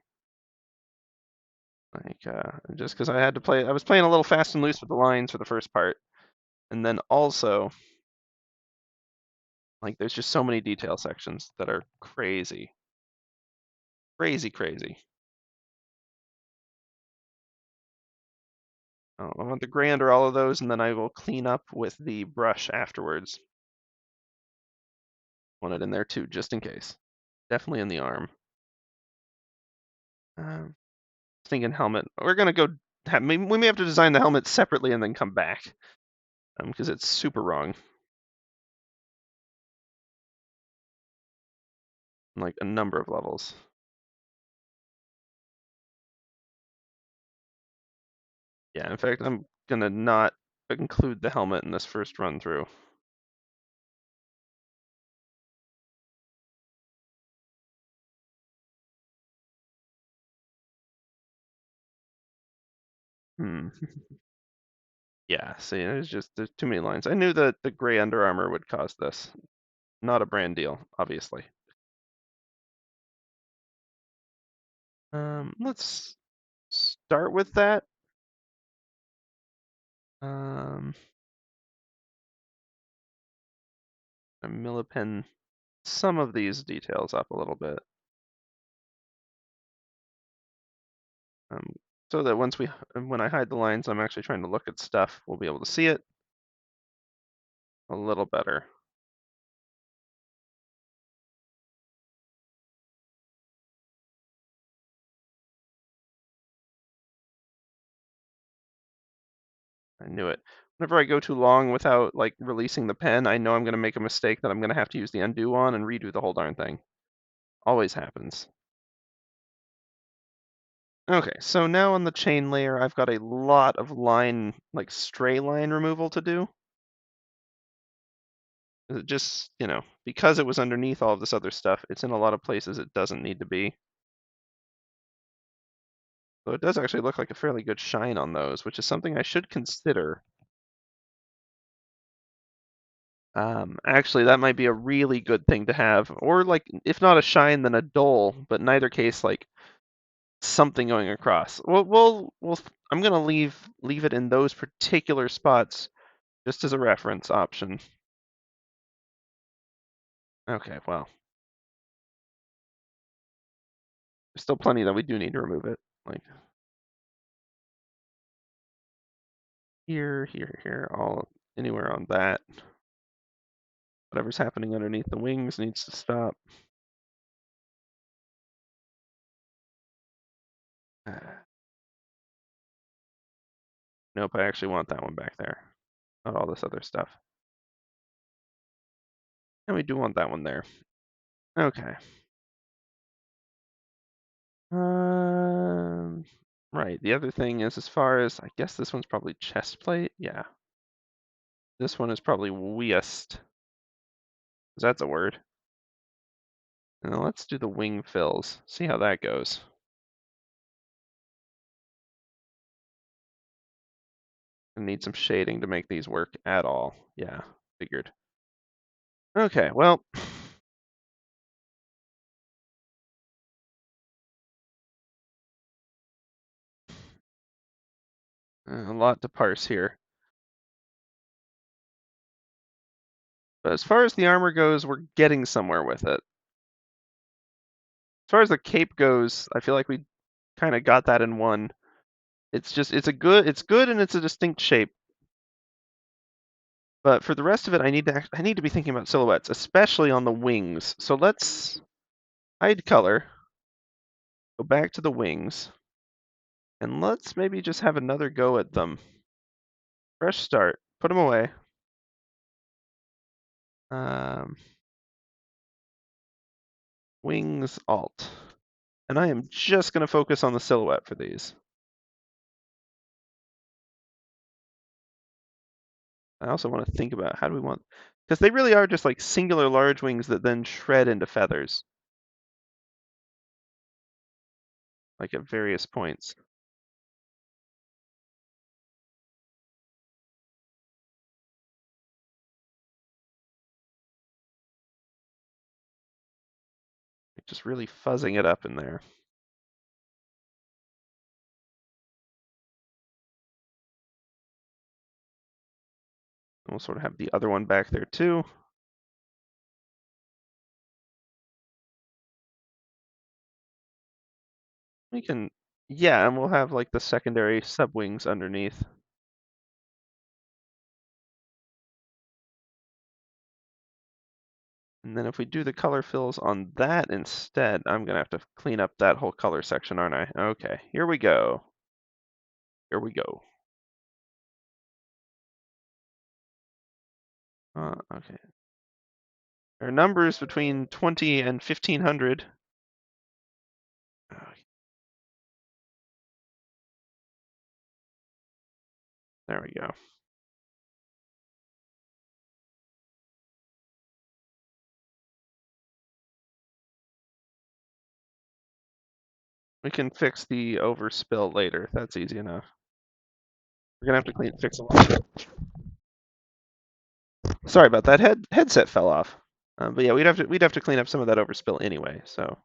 Just because I was playing a little fast and loose with the lines for the first part. And then also, there's just so many detail sections that are crazy. Crazy, crazy. I want the gray under all of those, and then I will clean up with the brush afterwards. Want it in there too, just in case. Definitely in the arm. Thinking helmet. We're gonna go. We may have to design the helmet separately and then come back, because it's super wrong. On, a number of levels. Yeah, in fact, I'm gonna not include the helmet in this first run through. Yeah, see, there's too many lines. I knew that the gray Under Armour would cause this. Not a brand deal, obviously. Let's start with that. Millipen some of these details up a little bit. So that when I hide the lines, I'm actually trying to look at stuff, we'll be able to see it a little better. I knew it. Whenever I go too long without releasing the pen, I know I'm going to make a mistake that I'm going to have to use the undo on and redo the whole darn thing. Always happens. Okay, so now on the chain layer, I've got a lot of line, stray line removal to do. It just, because it was underneath all of this other stuff, it's in a lot of places it doesn't need to be. So it does actually look like a fairly good shine on those, which is something I should consider. Actually, that might be a really good thing to have, or if not a shine, then a dull. But in either case, something going across. I'm gonna leave it in those particular spots, just as a reference option. Okay, well, there's still plenty that we do need to remove it, here, all anywhere on that. Whatever's happening underneath the wings needs to stop. Nope, I actually want that one back there. Not all this other stuff. And we do want that one there. Okay. Right. The other thing is, as far as, I guess this one's probably chest plate. Yeah. This one is probably weist. That's a word. Now let's do the wing fills. See how that goes. I need some shading to make these work at all. Yeah, figured. Okay, well. A lot to parse here. But as far as the armor goes, we're getting somewhere with it. As far as the cape goes, I feel like we kind of got that in one. It's good and it's a distinct shape. But for the rest of it, I need to be thinking about silhouettes, especially on the wings. So let's hide color, go back to the wings, and let's maybe just have another go at them. Fresh start. Put them away. Um, Wings alt. And I am just going to focus on the silhouette for these. I also want to think about how do we want, because they really are just like singular large wings that then shred into feathers, like at various points. Just really fuzzing it up in there. And we'll sort of have the other one back there too. We can, yeah, and we'll have like the secondary sub-wings underneath. And then if we do the color fills on that instead, I'm going to have to clean up that whole color section, aren't I? Okay, here we go. Here we go. Okay. There are numbers between 20 and 1500. There we go. We can fix the overspill later. That's easy enough. We're gonna have to fix a lot of it. Sorry about that. Headset fell off. But yeah, we'd have to clean up some of that overspill anyway. So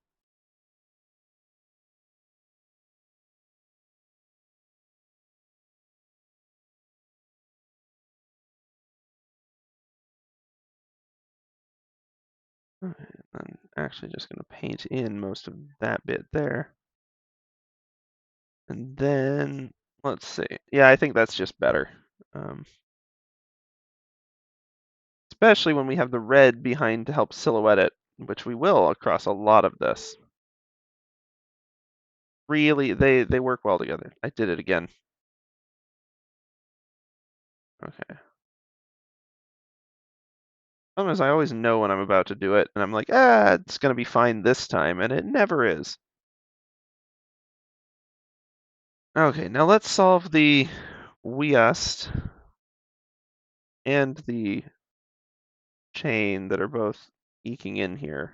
I'm actually just gonna paint in most of that bit there, and then let's see. Yeah, I think that's just better. Especially when we have the red behind to help silhouette it, which we will across a lot of this. Really, they work well together. I did it again. Okay. Sometimes I always know when I'm about to do it, and I'm like, it's gonna be fine this time, and it never is. Okay, now let's solve the Weast and the chain that are both eking in here.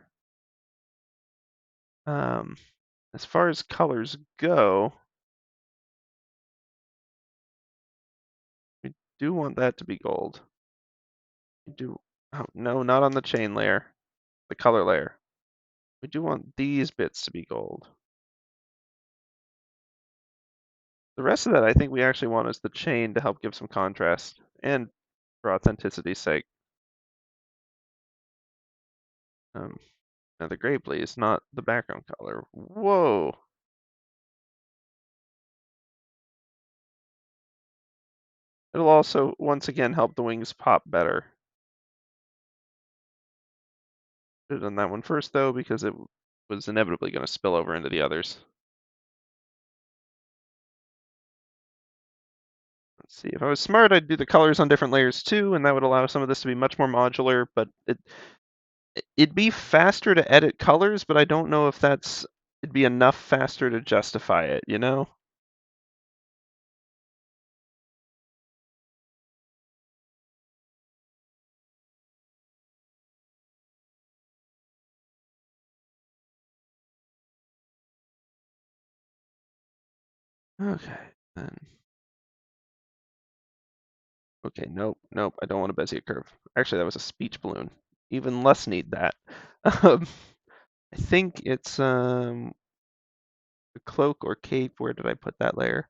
As far as colors go, we do want that to be gold. We do, oh, no, not on the chain layer, the color layer. We do want these bits to be gold. The rest of that, I think we actually want is the chain to help give some contrast and for authenticity's sake. Now the gray, please, not the background color. Whoa. It'll also, once again, help the wings pop better. Should have done that one first, though, because it was inevitably going to spill over into the others. Let's see, if I was smart, I'd do the colors on different layers too, and that would allow some of this to be much more modular, but it'd be faster to edit colors, but I don't know if it'd be enough faster to justify it, you know? Okay, then. Okay, nope, I don't want a Bezier curve. Actually, that was a speech balloon. Even less need that. I think it's a cloak or cape. Where did I put that layer?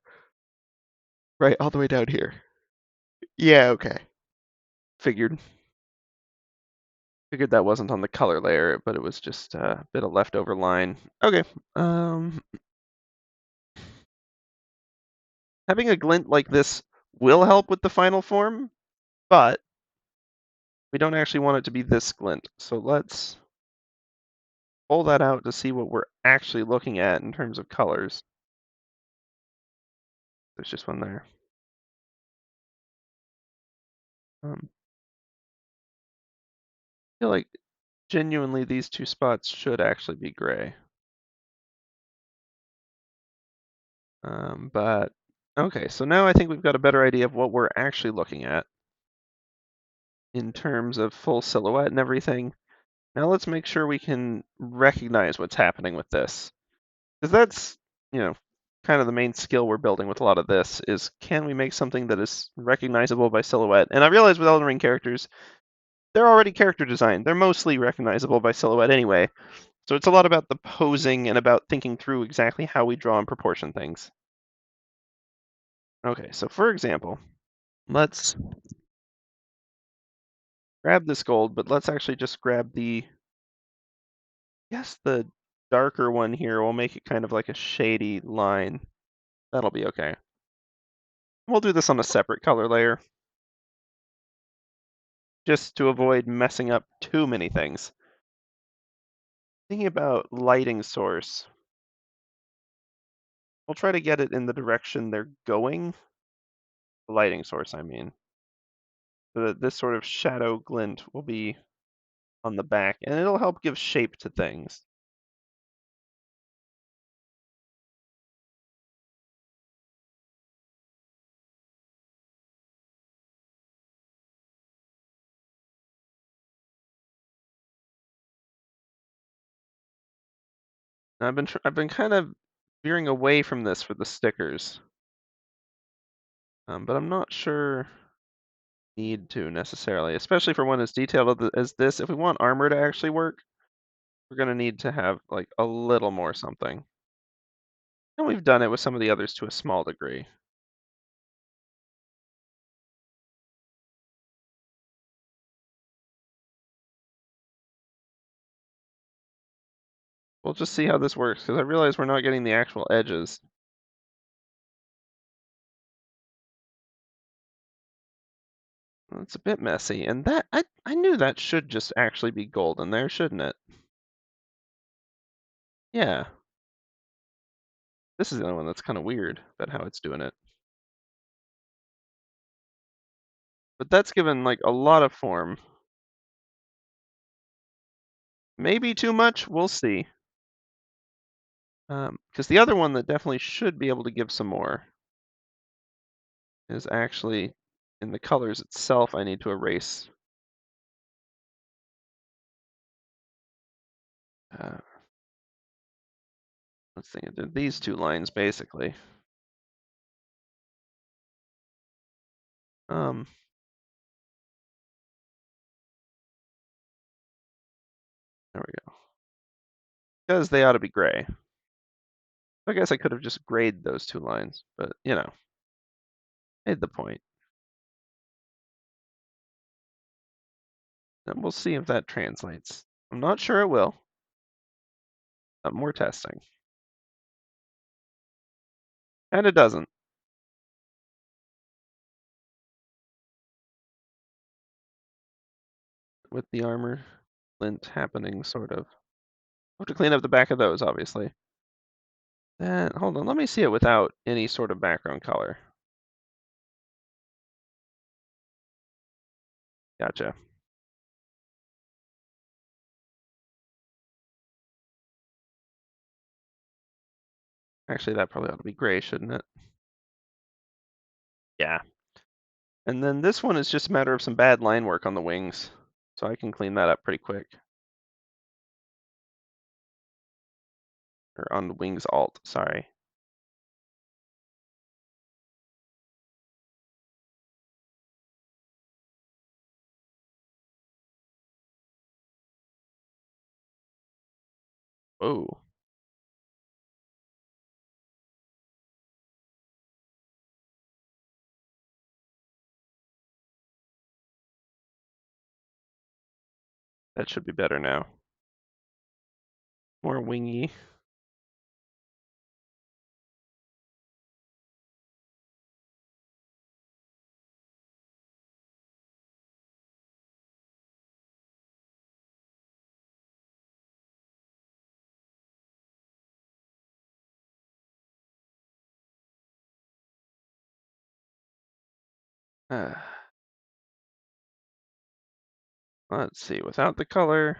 Right, all the way down here. Yeah, okay. Figured that wasn't on the color layer, but it was just a bit of leftover line. Okay. Having a glint like this will help with the final form, but We don't actually want it to be this glint. So let's pull that out to see what we're actually looking at in terms of colors. There's just one there. I feel like genuinely these two spots should actually be gray. But okay, so now I think we've got a better idea of what we're actually looking at in terms of full silhouette and everything. Now let's make sure we can recognize what's happening with this. Because that's, kind of the main skill we're building with a lot of this is can we make something that is recognizable by silhouette? And I realize with Elden Ring characters, they're already character designed. They're mostly recognizable by silhouette anyway. So it's a lot about the posing and about thinking through exactly how we draw and proportion things. Okay, so for example, let's grab this gold, but let's actually just grab the darker one here. We'll make it kind of like a shady line. That'll be okay. We'll do this on a separate color layer, just to avoid messing up too many things. Thinking about lighting source, we'll try to get it in the direction they're going. The lighting source, I mean. So that this sort of shadow glint will be on the back, and it'll help give shape to things. And I've been kind of veering away from this for the stickers, but I'm not sure need to necessarily, especially for one as detailed as this. If we want armor to actually work, we're gonna need to have like a little more something. And we've done it with some of the others to a small degree. We'll just see how this works, because I realize we're not getting the actual edges. It's a bit messy, and that I knew that should just actually be golden there, shouldn't it? Yeah. This is the only one that's kind of weird about how it's doing it. But that's given like a lot of form. Maybe too much, we'll see. Because the other one that definitely should be able to give some more is actually in the colors itself. I need to erase. Uh, let's think. I did these two lines basically. Um, there we go. Because they ought to be gray. I guess I could have just grayed those two lines, but made the point. And we'll see if that translates. I'm not sure it will, but more testing. And it doesn't. With the armor lint happening, sort of. I'll have to clean up the back of those, obviously. Then, hold on, let me see it without any sort of background color. Gotcha. Actually, that probably ought to be gray, shouldn't it? Yeah. And then this one is just a matter of some bad line work on the wings. So I can clean that up pretty quick. Or on the wings alt, sorry. Whoa. That should be better now. More wingy. Let's see, without the color,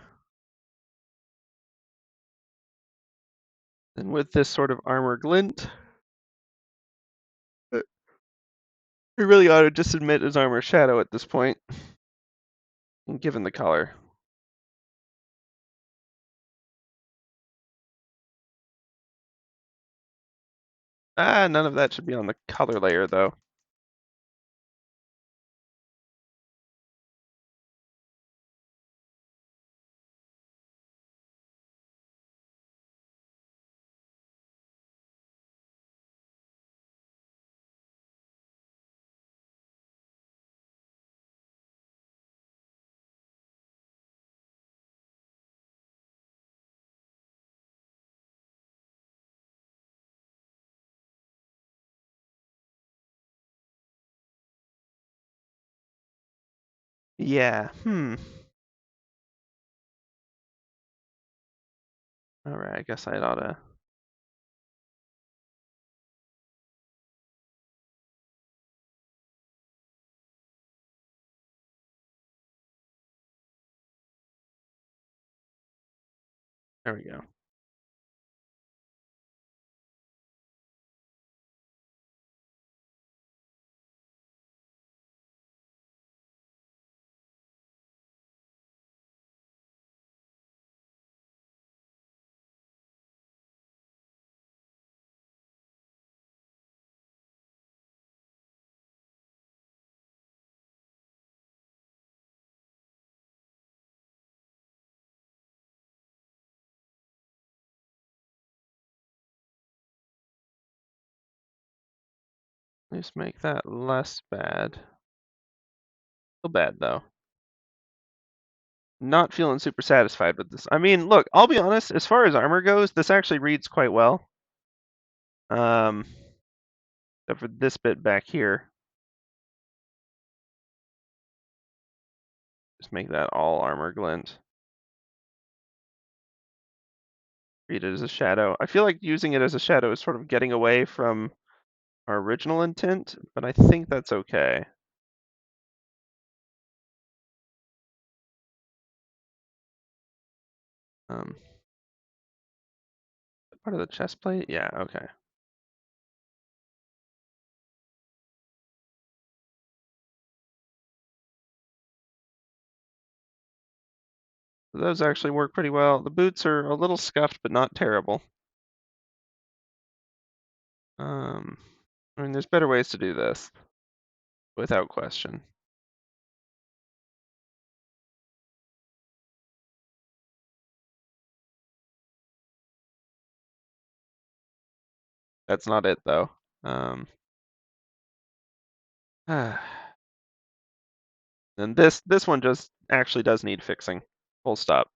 and with this sort of armor glint, we really ought to just submit as armor shadow at this point, given the color. None of that should be on the color layer, though. Yeah, Alright, I guess I ought to. There we go. Just make that less bad. Still bad, though. Not feeling super satisfied with this. I mean, look, I'll be honest, as far as armor goes, this actually reads quite well. Except for this bit back here. Just make that all armor glint. Read it as a shadow. I feel like using it as a shadow is sort of getting away from our original intent, but I think that's okay. Part of the chest plate? Yeah, okay. Those actually work pretty well. The boots are a little scuffed, but not terrible. I mean, there's better ways to do this, without question. That's not it, though. And this one just actually does need fixing. Full stop.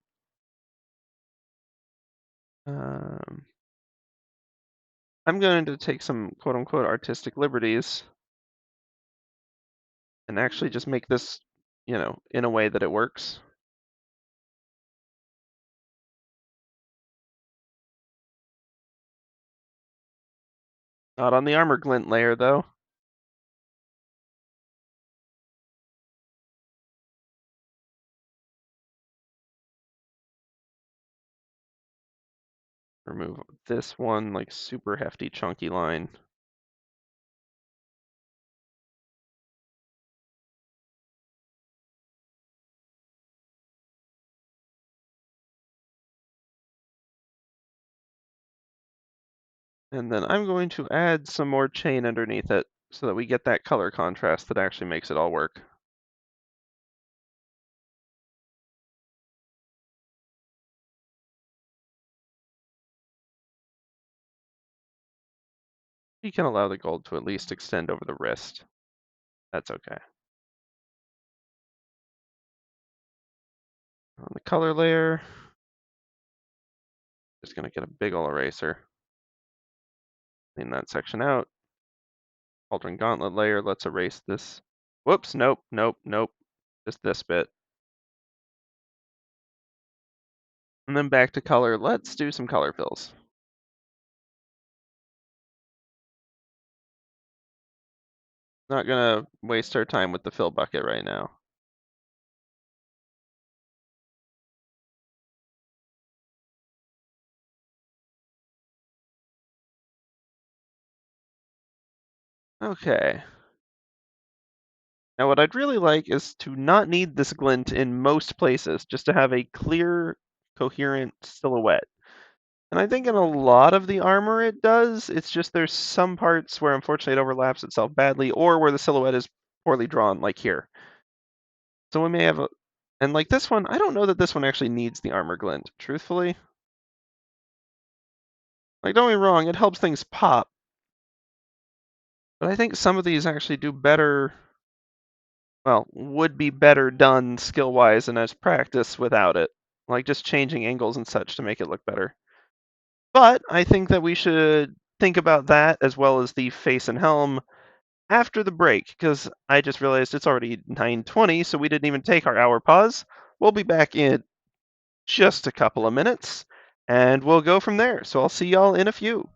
I'm going to take some quote-unquote artistic liberties and actually just make this, in a way that it works. Not on the armor glint layer, though. Remove this one, like, super hefty, chunky line. And then I'm going to add some more chain underneath it so that we get that color contrast that actually makes it all work. You can allow the gold to at least extend over the wrist. That's okay. On the color layer, just gonna get a big ol' eraser. Clean that section out. Cauldron Gauntlet layer, let's erase this. Whoops, nope, nope, nope. Just this bit. And then back to color, let's do some color fills. Not gonna waste our time with the fill bucket right now. Okay. Now what I'd really like is to not need this glint in most places, just to have a clear, coherent silhouette. And I think in a lot of the armor it does. It's just there's some parts where unfortunately it overlaps itself badly, or where the silhouette is poorly drawn, like here. So we may have a, and like this one, I don't know that this one actually needs the armor glint, truthfully. Like, don't get me wrong, it helps things pop, but I think some of these actually do better, well, would be better done skill-wise and as practice without it. Like just changing angles and such to make it look better. But I think that we should think about that as well as the face and helm after the break, because I just realized it's already 9:20, so we didn't even take our hour pause. We'll be back in just a couple of minutes, and we'll go from there. So I'll see y'all in a few.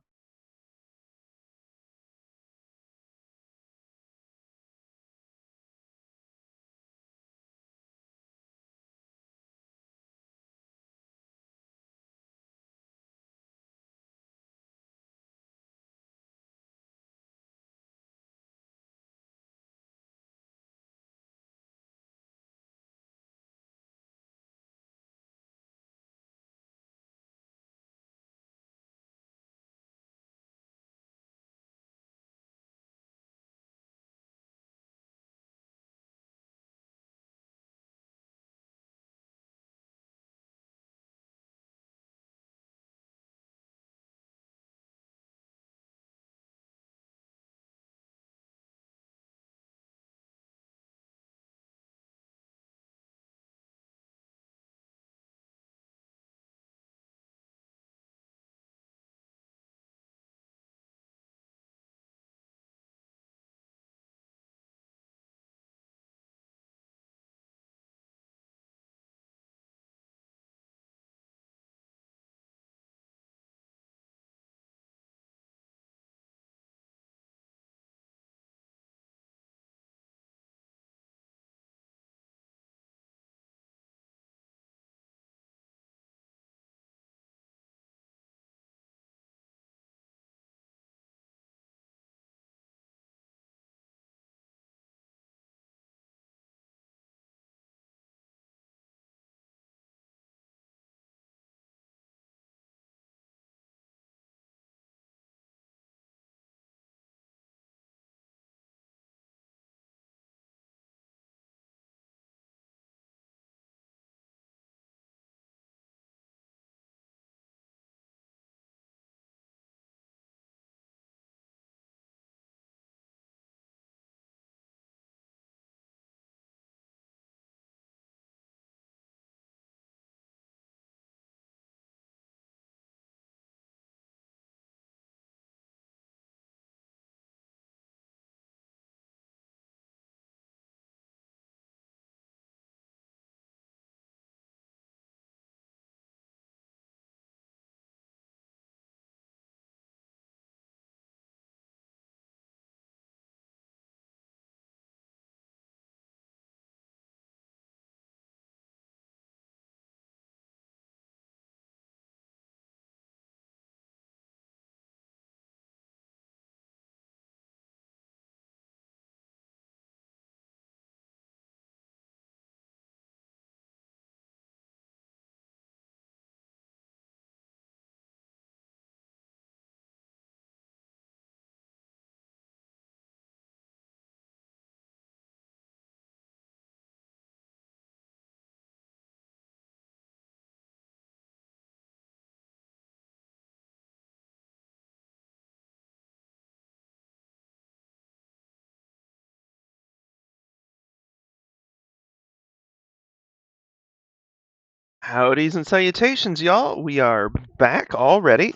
Howdys and salutations, y'all. We are back already.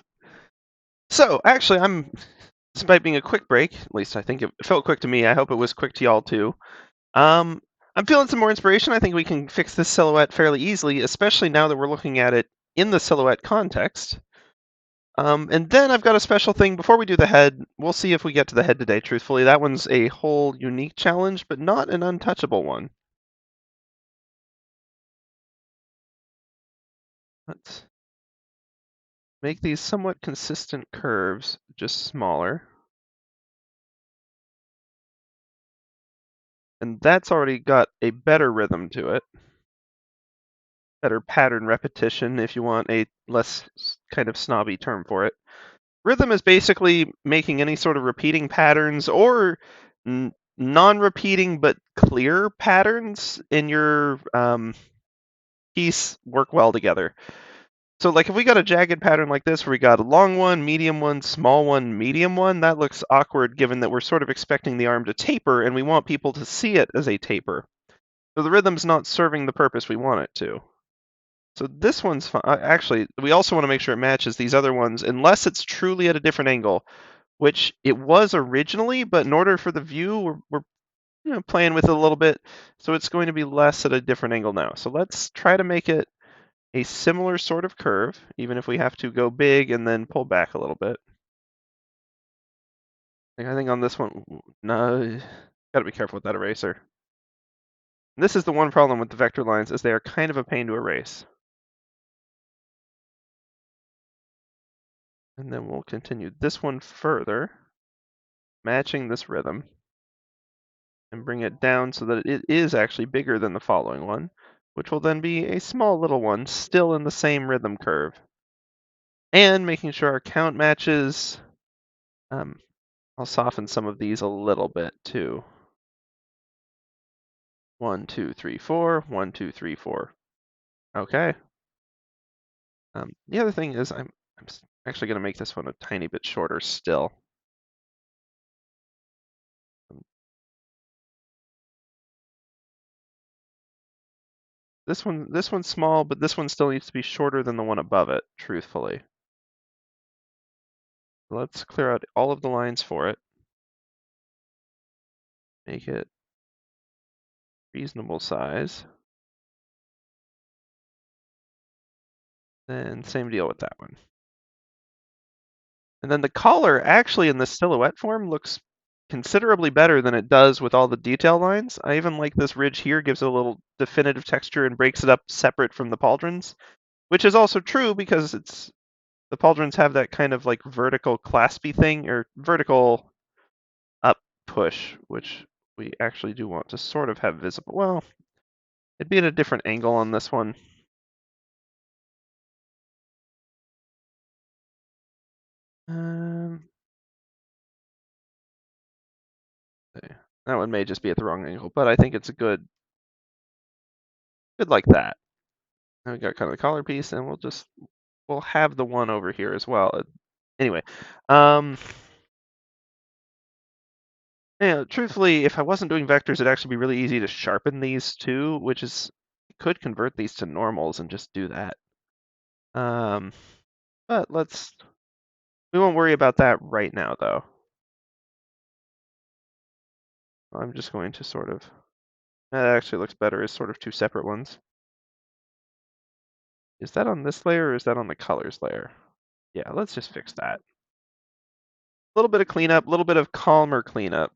So, actually, despite being a quick break, at least I think it felt quick to me. I hope it was quick to y'all too. Um, I'm feeling some more inspiration. I think we can fix this silhouette fairly easily, especially now that we're looking at it in the silhouette context. And then I've got a special thing before we do the head. We'll see if we get to the head today, truthfully. That one's a whole unique challenge, but not an untouchable one. Let's make these somewhat consistent curves, just smaller. And that's already got a better rhythm to it. Better pattern repetition, if you want a less kind of snobby term for it. Rhythm is basically making any sort of repeating patterns or non-repeating but clear patterns in your piece work well together. So like if we got a jagged pattern like this where we got a long one, medium one, small one, medium one, that looks awkward given that we're sort of expecting the arm to taper and we want people to see it as a taper. So the rhythm's not serving the purpose we want it to. So this one's fine. Actually, we also want to make sure it matches these other ones unless it's truly at a different angle, which it was originally, but in order for the view, we're playing with it a little bit, so it's going to be less at a different angle now. So let's try to make it a similar sort of curve, even if we have to go big and then pull back a little bit. Like I think on this one, no, gotta be careful with that eraser. And this is the one problem with the vector lines, is they are kind of a pain to erase. And then we'll continue this one further, matching this rhythm, and bring it down so that it is actually bigger than the following one, which will then be a small little one, still in the same rhythm curve. And making sure our count matches. I'll soften some of these a little bit too. 1, 2, 3, 4, 1, 2, 3, 4. Okay. The other thing is I'm actually going to make this one a tiny bit shorter still. This one's small, but this one still needs to be shorter than the one above it, truthfully. Let's clear out all of the lines for it. Make it reasonable size. And same deal with that one. And then the collar actually in the silhouette form looks considerably better than it does with all the detail lines. I even like this ridge here, gives it a little definitive texture and breaks it up separate from the pauldrons, which is also true because the pauldrons have that kind of like vertical claspy thing or vertical up push, which we actually do want to sort of have visible. Well, it'd be at a different angle on this one. That one may just be at the wrong angle, but I think it's a good like that. Now we got kind of the collar piece, and we'll have the one over here as well. Anyway, truthfully, if I wasn't doing vectors, it'd actually be really easy to sharpen these too, which is could convert these to normals and just do that. But we won't worry about that right now though. I'm just going to sort of, that actually looks better as sort of two separate ones. Is that on this layer or is that on the colors layer? Yeah, let's just fix that. A little bit of cleanup, a little bit of calmer cleanup.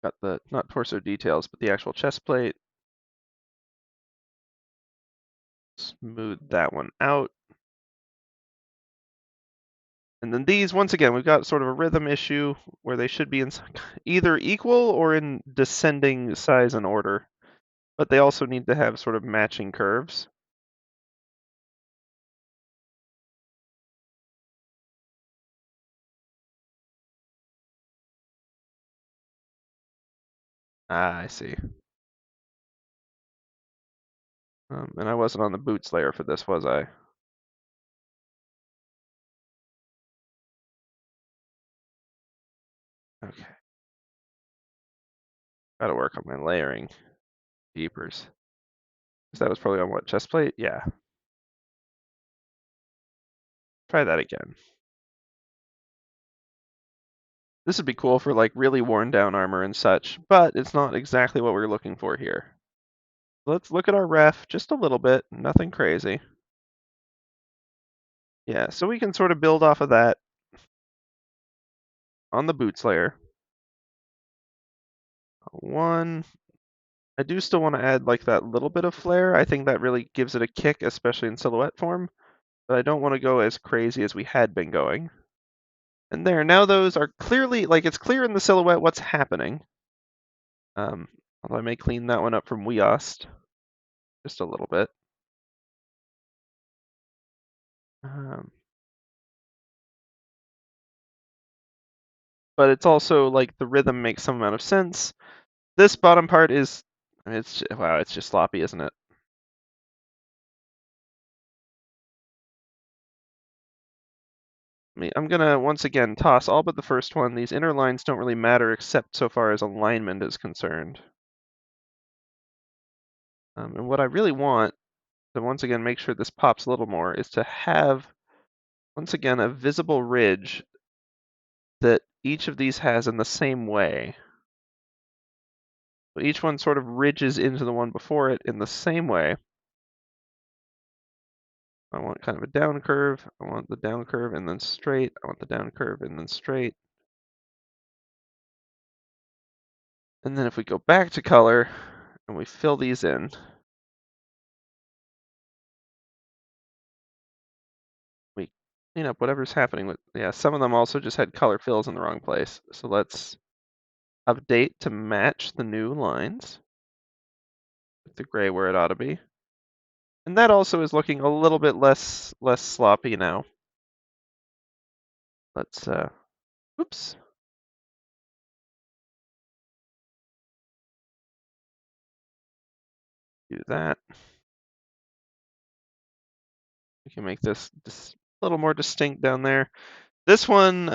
Got the, not torso details, but the actual chest plate. Smooth that one out. And then these, once again, we've got sort of a rhythm issue where they should be in either equal or in descending size and order. But they also need to have sort of matching curves. Ah, I see. And I wasn't on the boots layer for this, was I? Okay. Gotta work on my layering. Jeepers. That was probably on what, chest plate? Yeah. Try that again. This would be cool for like really worn down armor and such, but it's not exactly what we're looking for here. Let's look at our ref just a little bit, nothing crazy. Yeah, so we can sort of build off of that on the boots layer. One, I do still want to add like that little bit of flare. I think that really gives it a kick, especially in silhouette form. But I don't want to go as crazy as we had been going. And there, now those are clearly, like it's clear in the silhouette what's happening. Although I may clean that one up from Weost just a little bit. Um, but it's also like the rhythm makes some amount of sense. This bottom part is, I mean, wow, it's just sloppy, isn't it? I'm gonna once again toss all but the first one. These inner lines don't really matter except so far as alignment is concerned. And what I really want to once again make sure this pops a little more is to have, once again, a visible ridge that each of these has in the same way. But each one sort of ridges into the one before it in the same way. I want kind of a down curve. I want the down curve and then straight. I want the down curve and then straight. And then if we go back to color and we fill these in, we clean up whatever's happening with, yeah, some of them also just had color fills in the wrong place. So let's update to match the new lines with the gray where it ought to be. And that also is looking a little bit less sloppy now. Let's oops. Do that. We can make this a little more distinct down there. This one,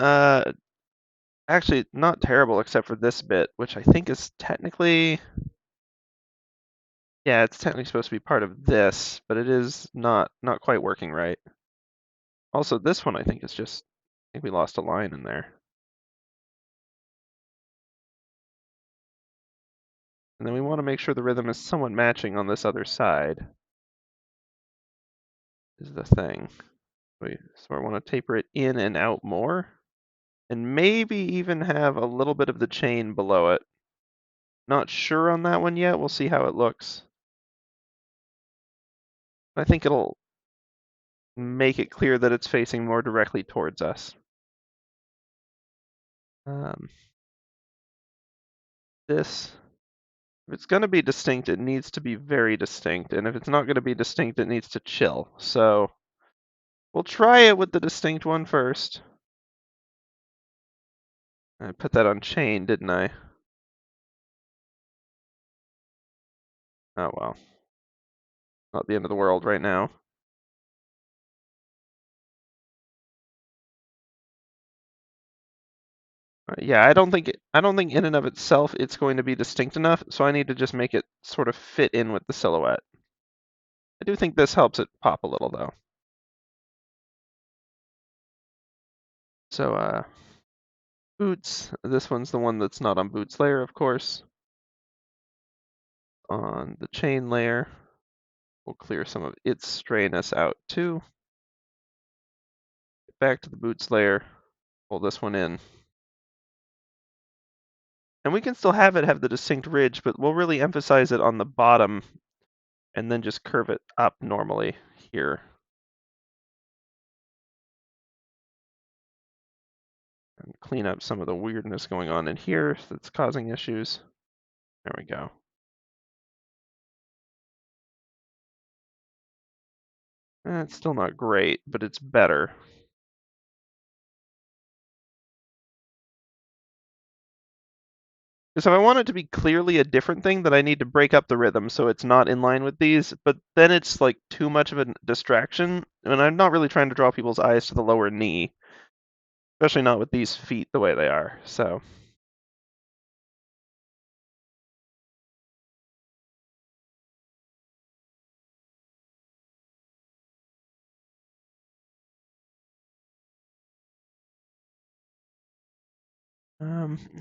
actually not terrible except for this bit, which I think is technically, yeah, it's technically supposed to be part of this, but it is not quite working right. Also, this one I think is just, I think we lost a line in there. And then we want to make sure the rhythm is somewhat matching on this other side, is the thing. So I want to taper it in and out more, and maybe even have a little bit of the chain below it. Not sure on that one yet. We'll see how it looks. I think it'll make it clear that it's facing more directly towards us. This, if it's going to be distinct, it needs to be very distinct. And if it's not going to be distinct, it needs to chill. So we'll try it with the distinct one first. I put that on chain, didn't I? Oh well. Not the end of the world right now. Yeah, I don't think in and of itself it's going to be distinct enough, so I need to just make it sort of fit in with the silhouette. I do think this helps it pop a little though. So boots, this one's the one that's not on boots layer, of course. On the chain layer, we'll clear some of its strayness out too. Get back to the boots layer, pull this one in. And we can still have it have the distinct ridge, but we'll really emphasize it on the bottom and then just curve it up normally here. And clean up some of the weirdness going on in here that's causing issues. There we go. It's still not great, but it's better. Because if I want it to be clearly a different thing, then I need to break up the rhythm so it's not in line with these, but then it's like too much of a distraction, and I'm not really trying to draw people's eyes to the lower knee, especially not with these feet the way they are, so.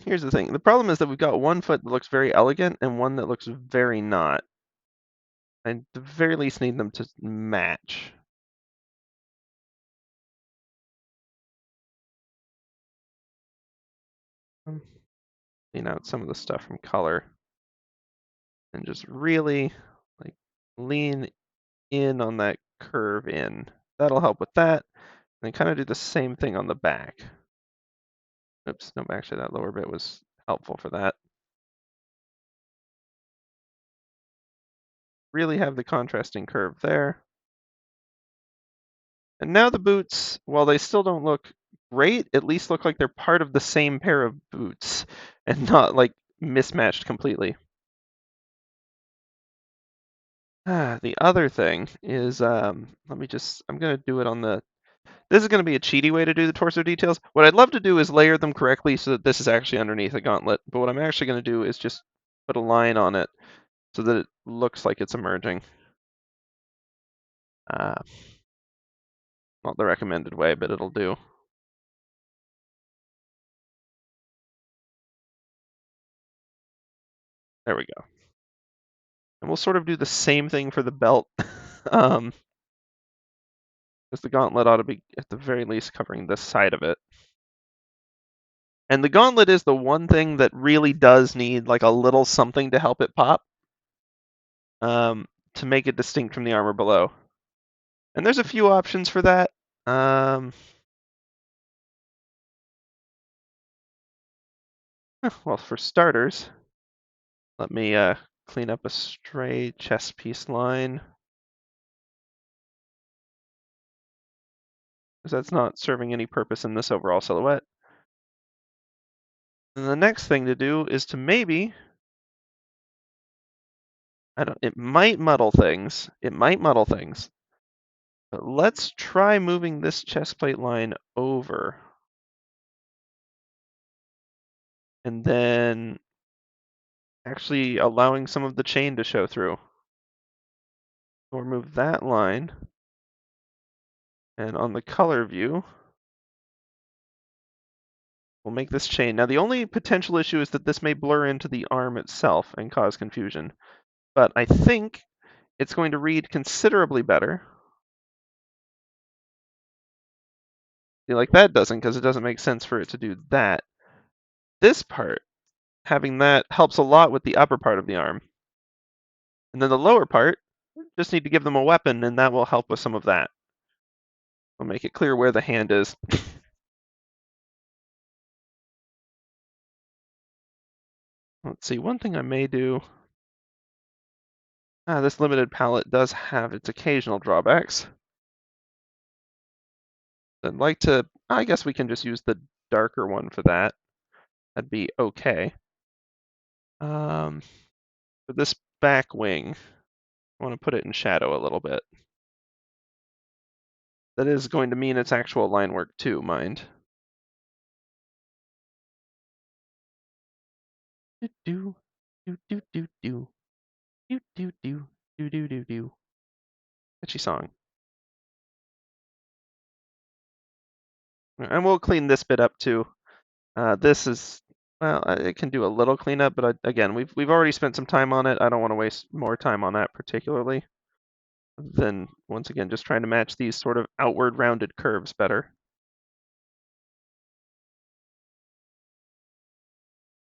Here's the thing. The problem is that we've got one foot that looks very elegant and one that looks very not. I at the very least need them to match. Clean out some of the stuff from color and just really like lean in on that curve in. That'll help with that. And then kind of do the same thing on the back. Oops, no, actually that lower bit was helpful for that. Really have the contrasting curve there. And now the boots, while they still don't look great, at least look like they're part of the same pair of boots and not like mismatched completely. The other thing is, I'm gonna do it on this is gonna be a cheaty way to do the torso details. What I'd love to do is layer them correctly so that this is actually underneath a gauntlet, but what I'm actually gonna do is just put a line on it so that it looks like it's emerging. Not the recommended way, but it'll do. There we go. And we'll sort of do the same thing for the belt. Because the gauntlet ought to be, at the very least, covering this side of it. And the gauntlet is the one thing that really does need like a little something to help it pop, to make it distinct from the armor below. And there's a few options for that. Well, for starters, let me clean up a stray chest piece line, because that's not serving any purpose in this overall silhouette. And the next thing to do is to maybe, it might muddle things. It might muddle things. But let's try moving this chest plate line over. And then actually allowing some of the chain to show through. Or move that line. And on the color view, we'll make this chain. Now the only potential issue is that this may blur into the arm itself and cause confusion. But I think it's going to read considerably better. See, like that doesn't, because it doesn't make sense for it to do that. This part, having that helps a lot with the upper part of the arm. And then the lower part, just need to give them a weapon, and that will help with some of that. We'll make it clear where the hand is. Let's see, one thing I may do. This limited palette does have its occasional drawbacks. I'd like to, I guess we can just use the darker one for that. That'd be okay. For this back wing, I want to put it in shadow a little bit. That is going to mean its actual line work too, mind. Do do do do do do do do do do do do do. Catchy song. And we'll clean this bit up too. This is, well, it can do a little cleanup, but again, we've already spent some time on it. I don't want to waste more time on that particularly. Then once again, just trying to match these sort of outward rounded curves better.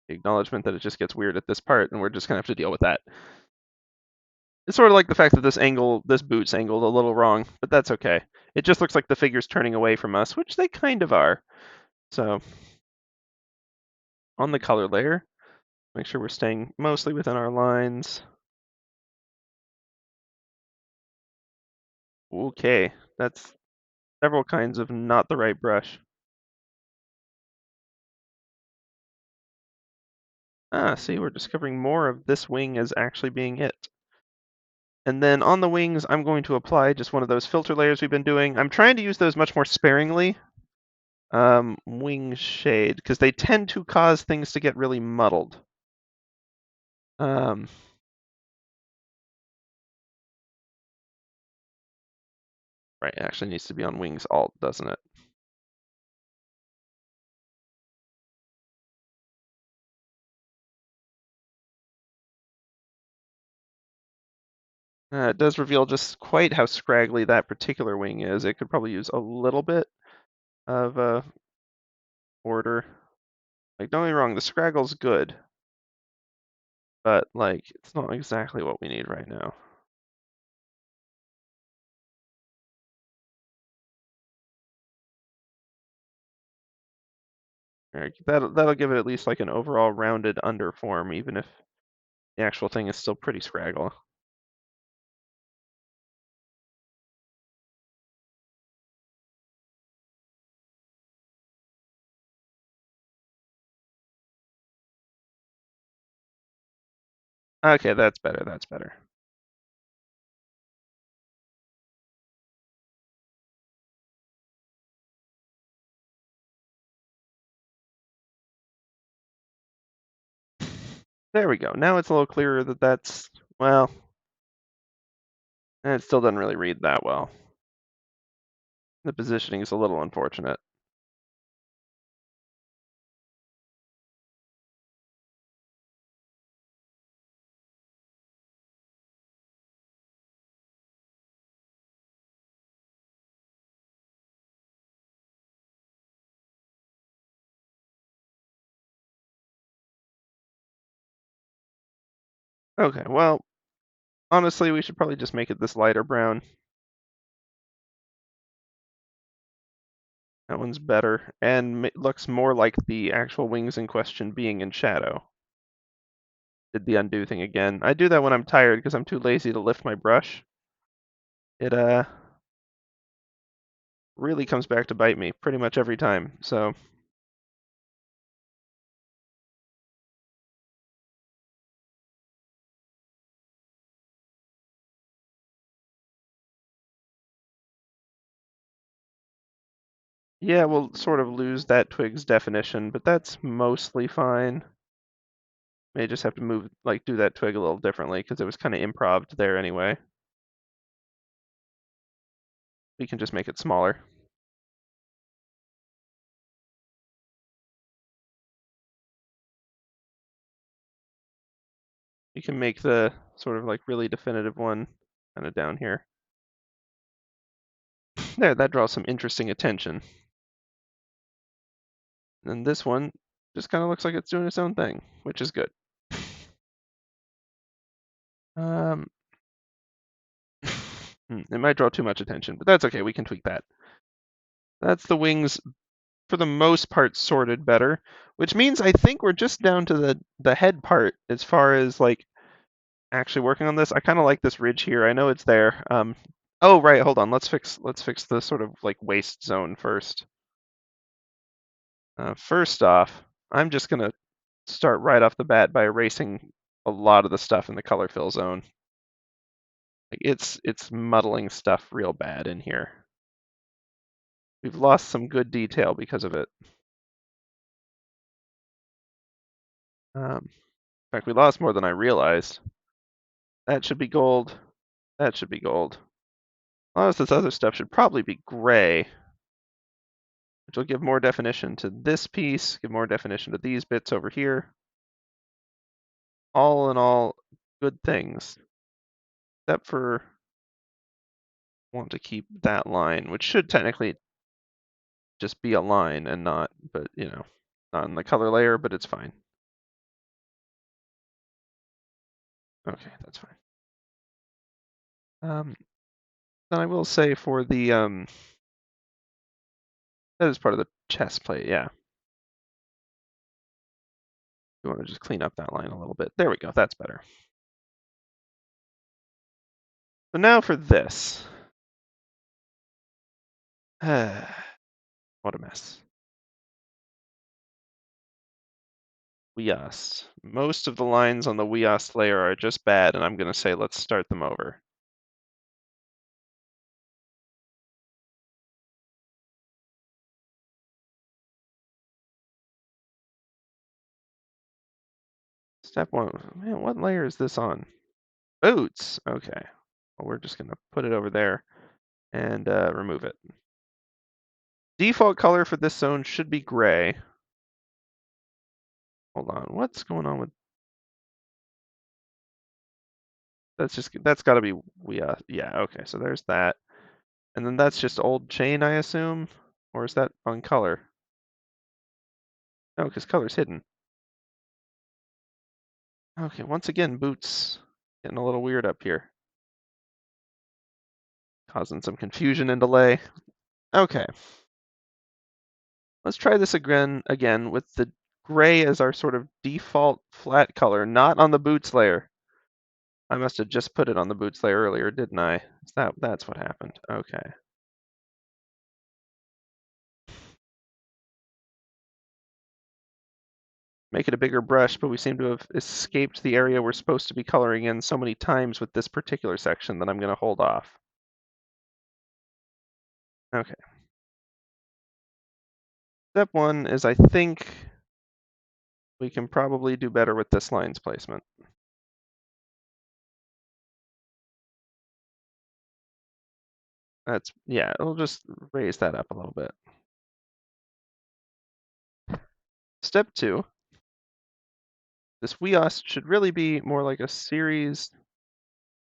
The acknowledgement that it just gets weird at this part, and we're just gonna have to deal with that. It's sort of like the fact that this boot's angled a little wrong, but that's okay. It just looks like the figure's turning away from us, which they kind of are. So on the color layer, make sure we're staying mostly within our lines. Okay, that's several kinds of not the right brush. See, we're discovering more of this wing as actually being it. And then on the wings, I'm going to apply just one of those filter layers we've been doing. I'm trying to use those much more sparingly. Wing shade, because they tend to cause things to get really muddled. Right, it actually needs to be on wings alt, doesn't it? It does reveal just quite how scraggly that particular wing is. It could probably use a little bit of order. Like, don't get me wrong, the Scraggle's good, but, like, it's not exactly what we need right now. That'll give it at least, like, an overall rounded underform, even if the actual thing is still pretty Scraggle. Okay, that's better, that's better. There we go. Now it's a little clearer that that's, well, it still doesn't really read that well. The positioning is a little unfortunate. Okay, well, honestly, we should probably just make it this lighter brown. That one's better, and looks more like the actual wings in question being in shadow. Did the undo thing again. I do that when I'm tired because I'm too lazy to lift my brush. It really comes back to bite me pretty much every time. So yeah, we'll sort of lose that twig's definition, but that's mostly fine. May just have to move, like, do that twig a little differently because it was kind of improv there anyway. We can just make it smaller. We can make the sort of like really definitive one kind of down here. There, that draws some interesting attention. And this one just kind of looks like it's doing its own thing, which is good. Um, it might draw too much attention, but that's okay. We can tweak that. That's the wings, for the most part, sorted better, which means I think we're just down to the head part as far as like actually working on this. I kind of like this ridge here. I know it's there. Oh right, hold on. Let's fix the sort of like waist zone first. First off, I'm just gonna start right off the bat by erasing a lot of the stuff in the color fill zone. Like it's muddling stuff real bad in here. We've lost some good detail because of it. In fact, we lost more than I realized. That should be gold. That should be gold. A lot of this other stuff should probably be gray, which will give more definition to this piece, give more definition to these bits over here. All in all, good things. Except for want to keep that line, which should technically just be a line and not, but you know, not in the color layer, but it's fine. Okay, that's fine. Then I will say for the that is part of the chest plate, yeah. You want to just clean up that line a little bit. There we go, that's better. So now for this. What a mess. Weast. Most of the lines on the Weast layer are just bad, and I'm going to say let's start them over. Step one. Man, what layer is this on? Boots. Okay. Well, we're just going to put it over there and remove it. Default color for this zone should be gray. Hold on. What's going on with... That's got to be... yeah, okay. So there's that. And then that's just old chain, I assume? Or is that on color? Oh, because color's hidden. Okay, once again, boots getting a little weird up here. Causing some confusion and delay. Okay, let's try this again with the gray as our sort of default flat color, not on the boots layer. I must have just put it on the boots layer earlier, didn't I? That's what happened. Okay. Make it a bigger brush, but we seem to have escaped the area we're supposed to be coloring in so many times with this particular section that I'm going to hold off. Okay. Step one is I think we can probably do better with this line's placement. Yeah, it'll just raise that up a little bit. Step two, this Weos should really be more like a series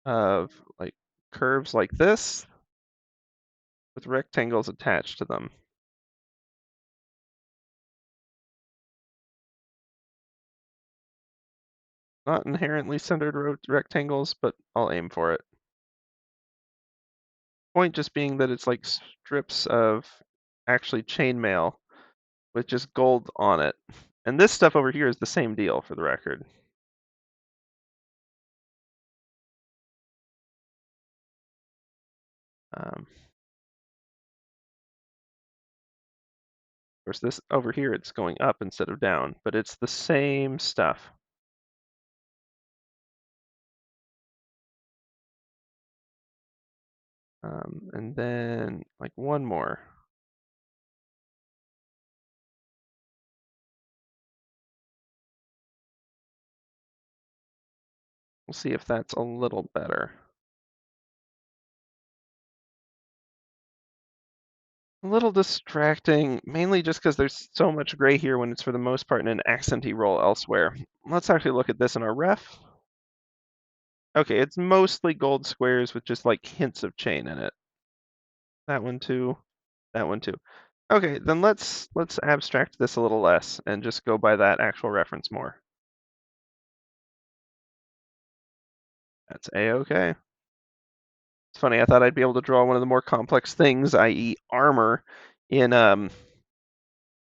of like curves like this with rectangles attached to them. Not inherently centered rectangles, but I'll aim for it. Point just being that it's like strips of actually chainmail with just gold on it. And this stuff over here is the same deal, for the record. Of course, this over here, it's going up instead of down, but it's the same stuff. And then like one more. We'll see if that's a little better. A little distracting, mainly just because there's so much gray here when it's for the most part in an accenty role elsewhere. Let's actually look at this in our ref. Okay, it's mostly gold squares with just like hints of chain in it. That one too, that one too. Okay, then let's abstract this a little less and just go by that actual reference more. That's A-okay. It's funny, I thought I'd be able to draw one of the more complex things, i.e. armor, in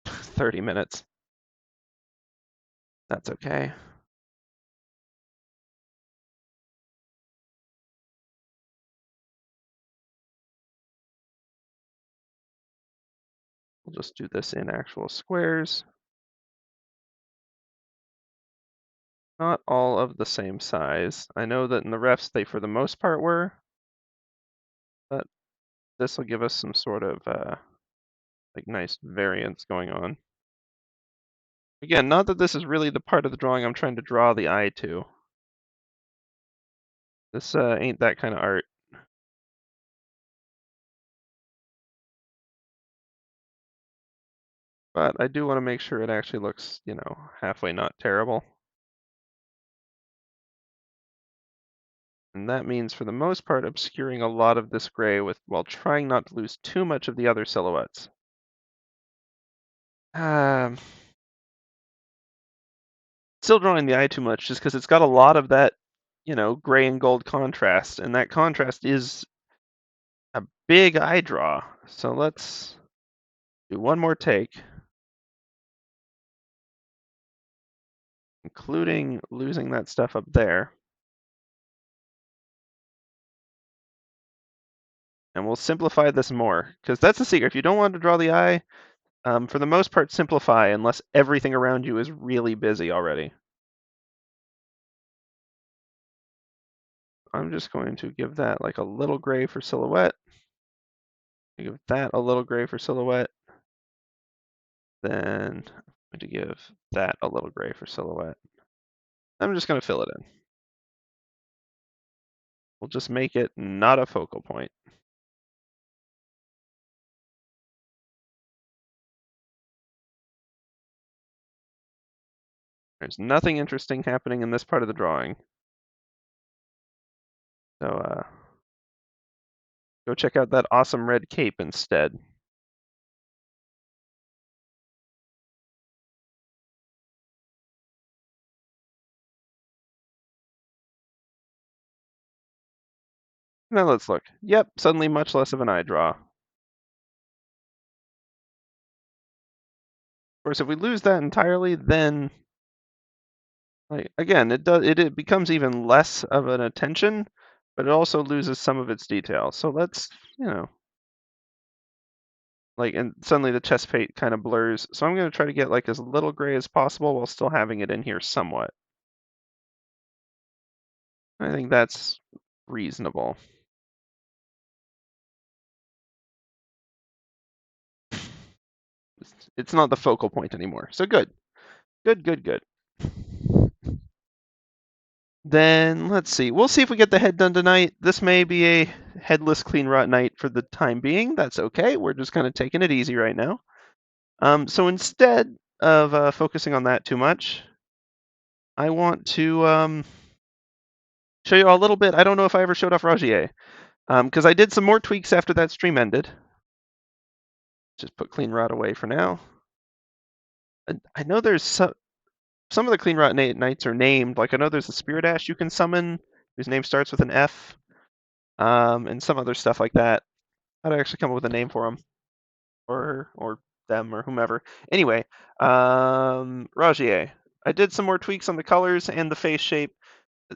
30 minutes. That's okay. We'll just do this in actual squares. Not all of the same size. I know that in the refs they for the most part were, but this will give us some sort of like nice variance going on. Again, not that this is really the part of the drawing I'm trying to draw the eye to. This ain't that kind of art. But I do want to make sure it actually looks, halfway not terrible. And that means, for the most part, obscuring a lot of this gray while trying not to lose too much of the other silhouettes. Still drawing the eye too much just because it's got a lot of that, gray and gold contrast, and that contrast is a big eye draw. So let's do one more take, including losing that stuff up there. And we'll simplify this more, because that's the secret. If you don't want to draw the eye, for the most part, simplify unless everything around you is really busy already. I'm just going to give that like a little gray for silhouette. Give that a little gray for silhouette. Then I'm going to give that a little gray for silhouette. I'm just going to fill it in. We'll just make it not a focal point. There's nothing interesting happening in this part of the drawing. So go check out that awesome red cape instead. Now let's look. Yep, suddenly much less of an eye draw. Of course, if we lose that entirely, then like again, it becomes even less of an attention, but it also loses some of its detail. So let's, like, and suddenly the chest plate kind of blurs. So I'm going to try to get like as little gray as possible while still having it in here somewhat. I think that's reasonable. It's not the focal point anymore. So good. Good, good, good. Then let's see. We'll see if we get the head done tonight. This may be a headless Cleanrot night for the time being. That's okay. We're just kind of taking it easy right now. So instead of focusing on that too much, I want to show you a little bit. I don't know if I ever showed off Rajier, because I did some more tweaks after that stream ended. Just put Cleanrot away for now. I know there's some of the Cleanrot knights are named. Like I know there's a Spirit Ash you can summon whose name starts with an F, and some other stuff like that. How to actually come up with a name for them, or them, or whomever. Anyway, Rajier. I did some more tweaks on the colors and the face shape.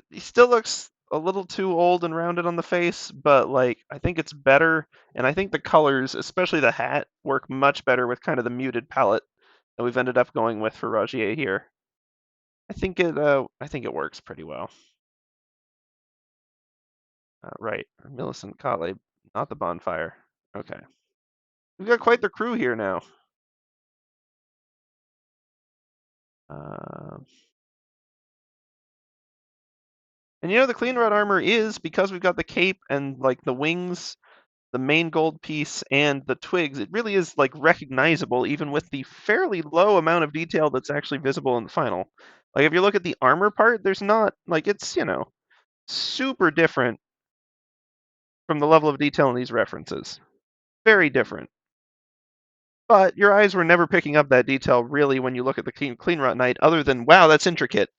He still looks a little too old and rounded on the face, but like I think it's better, and I think the colors, especially the hat, work much better with kind of the muted palette that we've ended up going with for Rajier here. I think it works pretty well. Right, Millicent Caelid, not the bonfire. Okay, we've got quite the crew here now. Uh, and the Cleanrot armor is, because we've got the cape and like the wings, the main gold piece, and the twigs, it really is like recognizable even with the fairly low amount of detail that's actually visible in the final. Like if you look at the armor part, there's not like it's, super different from the level of detail in these references. Very different. But your eyes were never picking up that detail really when you look at the Cleanrot Knight, other than, wow, that's intricate.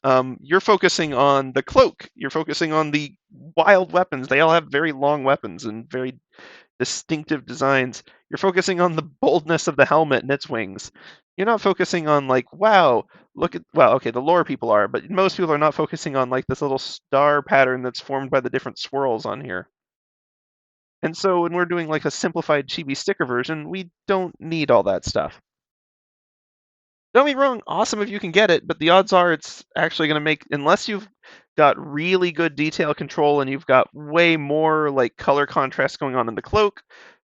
You're focusing on the cloak. You're focusing on the wild weapons. They all have very long weapons and very distinctive designs. You're focusing on the boldness of the helmet and its wings. You're not focusing on like, wow, look at, well, okay, the lore people are, but most people are not focusing on like this little star pattern that's formed by the different swirls on here. And so when we're doing like a simplified Chibi sticker version, we don't need all that stuff. Don't get me wrong, awesome if you can get it, but the odds are it's actually going to make, unless you've got really good detail control and you've got way more like color contrast going on in the cloak,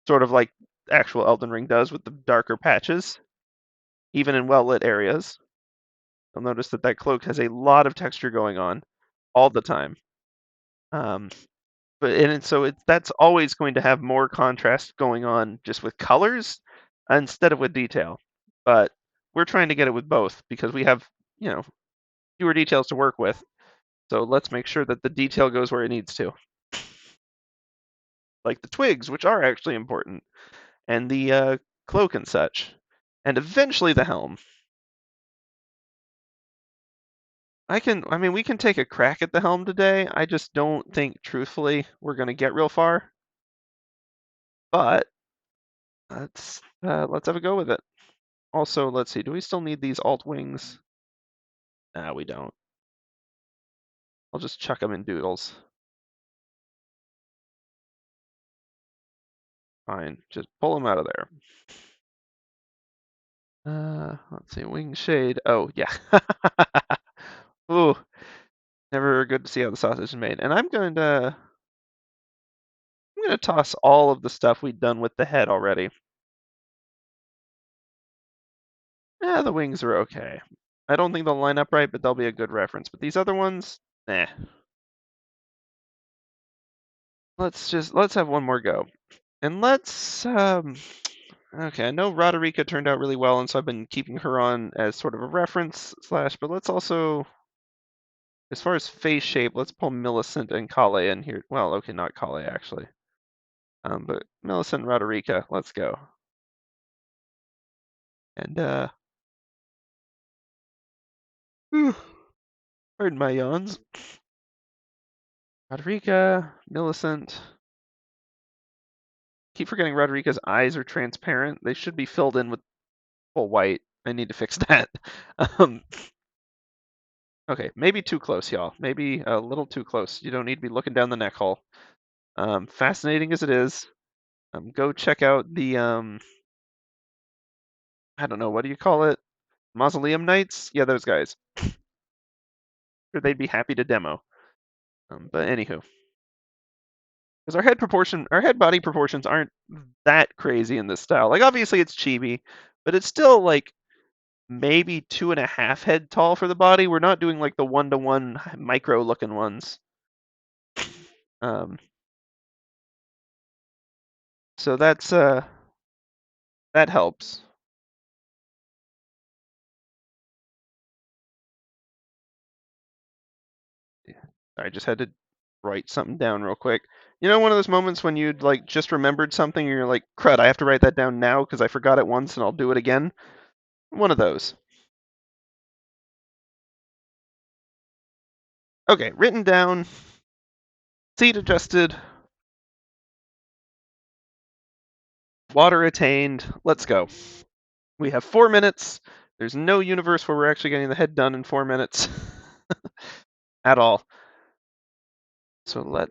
sort of like actual Elden Ring does with the darker patches, even in well-lit areas. You'll notice that that cloak has a lot of texture going on all the time. Um, that's always going to have more contrast going on just with colors instead of with detail. But we're trying to get it with both because we have, you know, fewer details to work with. So let's make sure that the detail goes where it needs to. Like the twigs, which are actually important, and the cloak and such. And eventually the helm. I mean, we can take a crack at the helm today. I just don't think, truthfully, we're going to get real far. But let's have a go with it. Also, let's see, do we still need these alt wings? Nah, we don't. I'll just chuck them in doodles. Fine, just pull them out of there. Let's see, wing shade. Oh, yeah. Ooh, never good to see how the sausage is made. And I'm gonna toss all of the stuff we've done with the head already. Yeah, the wings are okay. I don't think they'll line up right, but they'll be a good reference. But these other ones, nah. Let's have one more go. And okay, I know Roderica turned out really well, and so I've been keeping her on as sort of a reference slash, but let's also, as far as face shape, let's pull Millicent and Kale in here. Well, okay, not Kale actually. But Millicent and Roderica, let's go. And pardon my yawns. Roderica, Millicent. keep forgetting Roderica's eyes are transparent. They should be filled in with full white. I need to fix that. Um, okay, maybe too close, y'all. Maybe a little too close. You don't need to be looking down the neck hole. Fascinating as it is, go check out the I don't know, what do you call it? Mausoleum Knights? Yeah, those guys. Sure, they'd be happy to demo. But anywho, because our head body proportions aren't that crazy in this style. Like obviously it's chibi, but it's still like maybe 2.5 head tall for the body. We're not doing like the 1-to-1 micro looking ones. Um, so that helps. I just had to write something down real quick. You know, one of those moments when you'd like just remembered something and you're like, crud, I have to write that down now because I forgot it once and I'll do it again. One of those. Okay, written down, seat adjusted, water attained. Let's go. We have 4 minutes. There's no universe where we're actually getting the head done in 4 minutes at all. So well,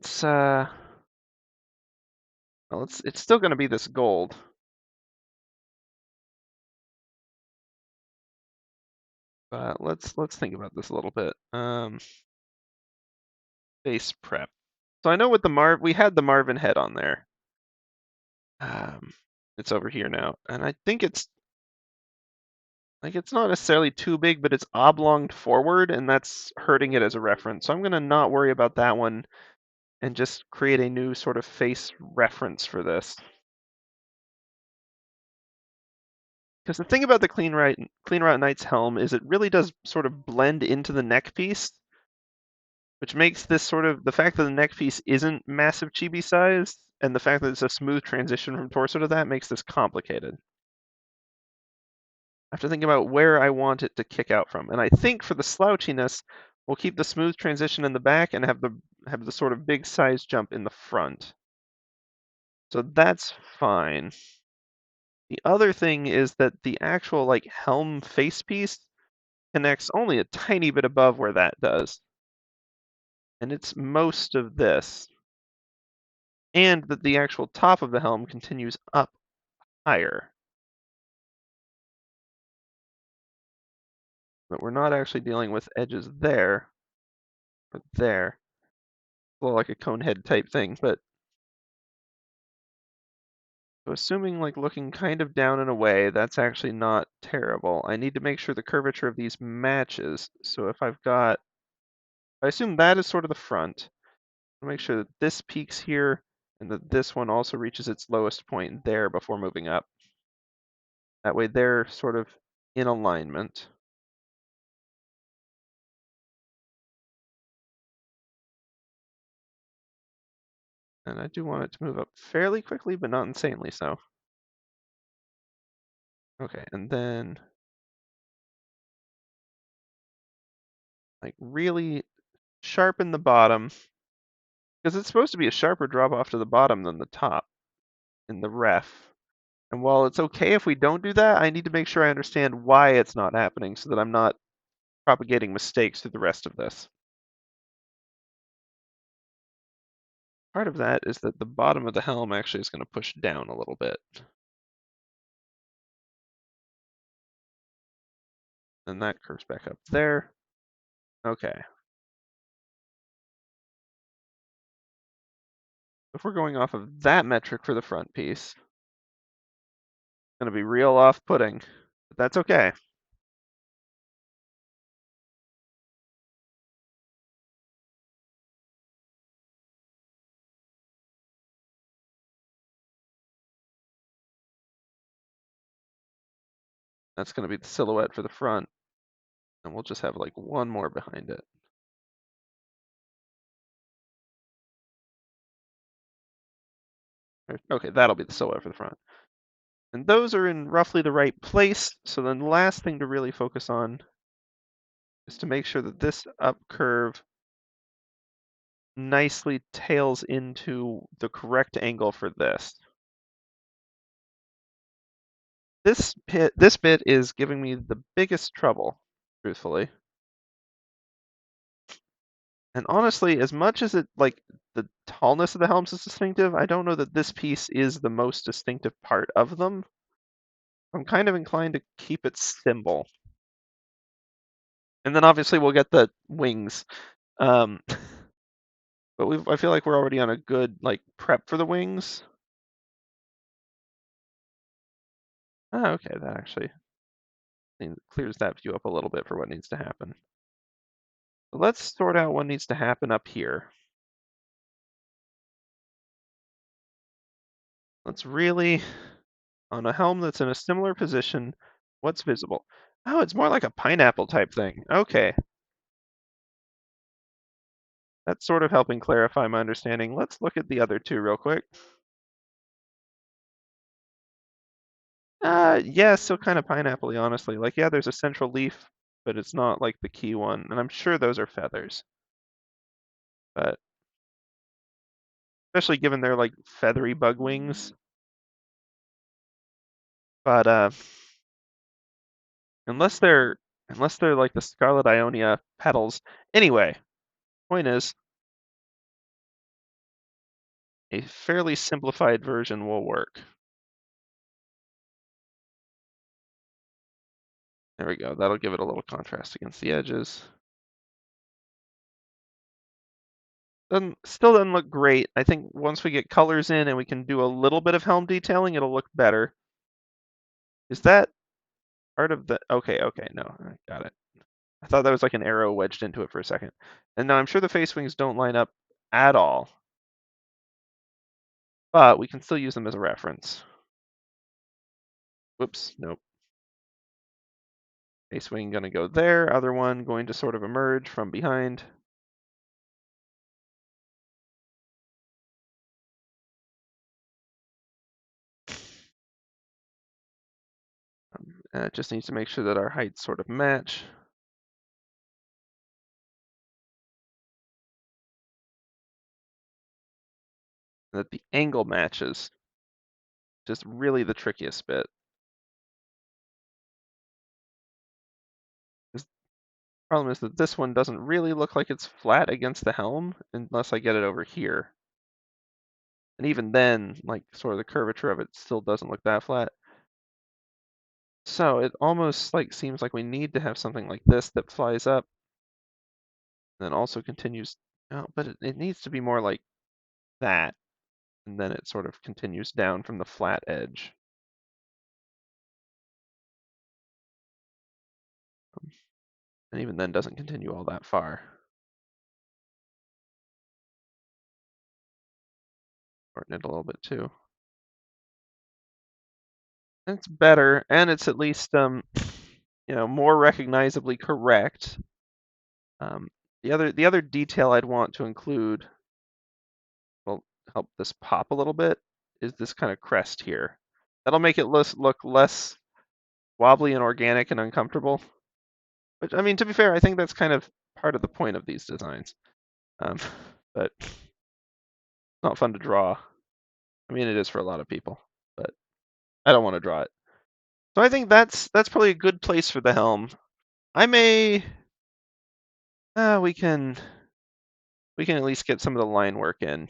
it's still going to be this gold. But let's think about this a little bit. Base prep. So I know with the we had the Marvin head on there. It's over here now, and I think it's like it's not necessarily too big, but it's oblonged forward, and that's hurting it as a reference. So I'm gonna not worry about that one and just create a new sort of face reference for this. Because the thing about the Cleanrot Knight's helm is it really does sort of blend into the neck piece, which makes this sort of the fact that the neck piece isn't massive chibi sized, and the fact that it's a smooth transition from torso to that makes this complicated. I have to think about where I want it to kick out from, and I think for the slouchiness, we'll keep the smooth transition in the back and have the sort of big size jump in the front. So that's fine. The other thing is that the actual like helm face piece connects only a tiny bit above where that does. And it's most of this. And that the actual top of the helm continues up higher. But we're not actually dealing with edges there, or there. A little like a cone head type thing, but so assuming like looking kind of down and away, that's actually not terrible. I need to make sure the curvature of these matches. So if I assume that is sort of the front, I'll make sure that this peaks here and that this one also reaches its lowest point there before moving up. That way they're sort of in alignment. And I do want it to move up fairly quickly, but not insanely so. Okay, and then like really sharpen the bottom because it's supposed to be a sharper drop off to the bottom than the top in the ref. And while it's okay if we don't do that, I need to make sure I understand why it's not happening so that I'm not propagating mistakes through the rest of this. Part of that is that the bottom of the helm actually is going to push down a little bit. And that curves back up there. Okay. If we're going off of that metric for the front piece, it's going to be real off-putting, but that's okay. That's going to be the silhouette for the front, and we'll just have like one more behind it. Okay, that'll be the silhouette for the front. And those are in roughly the right place, so then the last thing to really focus on is to make sure that this up curve nicely tails into the correct angle for this. this bit is giving me the biggest trouble, truthfully. And honestly, as much as the tallness of the helms is distinctive, I don't know that this piece is the most distinctive part of them. I'm kind of inclined to keep it simple. And then obviously we'll get the wings. Um, but I feel like we're already on a good prep for the wings. Ah, okay, that actually clears that view up a little bit for what needs to happen. So let's sort out what needs to happen up here. Let's really, on a helm that's in a similar position, what's visible? Oh, it's more like a pineapple type thing. Okay, that's sort of helping clarify my understanding. Let's look at the other two real quick. Yeah, still kind of pineapple-y, honestly. Like, yeah, there's a central leaf, but it's not like the key one, and I'm sure those are feathers. But especially given their like feathery bug wings. But unless they're like the Scarlet Ionia petals. Anyway, point is, a fairly simplified version will work. There we go. That'll give it a little contrast against the edges. Still doesn't look great. I think once we get colors in and we can do a little bit of helm detailing, it'll look better. Is that part of the... Okay, no, I got it. I thought that was like an arrow wedged into it for a second. And now I'm sure the face wings don't line up at all, but we can still use them as a reference. Whoops, nope. Face wing gonna go there, other one going to sort of emerge from behind. It just needs to make sure that our heights sort of match. That the angle matches. Just really the trickiest bit. The problem is that this one doesn't really look like it's flat against the helm unless I get it over here. And even then, like sort of the curvature of it still doesn't look that flat. So it almost like seems like we need to have something like this that flies up, and then also continues. Oh, but it needs to be more like that, and then it sort of continues down from the flat edge. And even then doesn't continue all that far. Shorten it a little bit too. It's better, and it's at least more recognizably correct. The other detail I'd want to include will help this pop a little bit is this kind of crest here. That'll make it look less wobbly and organic and uncomfortable. But I mean, to be fair, I think that's kind of part of the point of these designs. But it's not fun to draw. I mean, it is for a lot of people, but I don't want to draw it. So I think that's probably a good place for the helm. I may we can at least get some of the line work in.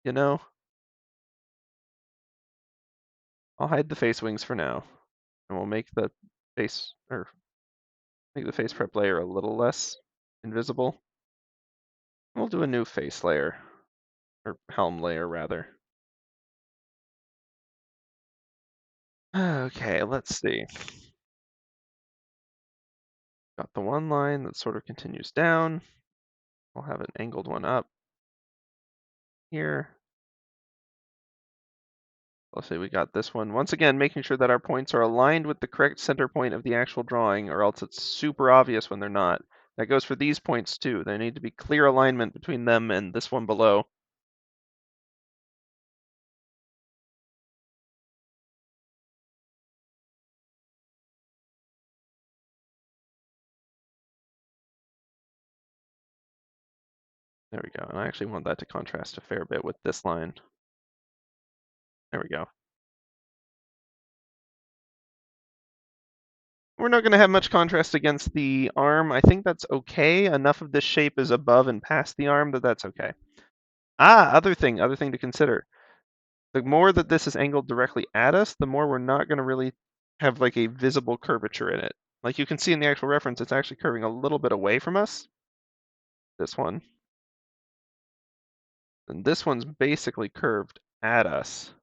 You know, I'll hide the face wings for now, and we'll make the face prep layer a little less invisible. We'll do a new face layer, or helm layer rather. Okay, let's see. Got the one line that sort of continues down. I'll have an angled one up here. Let's say we got this one. Once again, making sure that our points are aligned with the correct center point of the actual drawing, or else it's super obvious when they're not. That goes for these points too. There need to be clear alignment between them and this one below. There we go. And I actually want that to contrast a fair bit with this line. There we go. We're not going to have much contrast against the arm. I think that's okay. Enough of this shape is above and past the arm that that's okay. Other thing to consider. The more that this is angled directly at us, the more we're not going to really have like a visible curvature in it. Like you can see in the actual reference, it's actually curving a little bit away from us. This one. And this one's basically curved at us.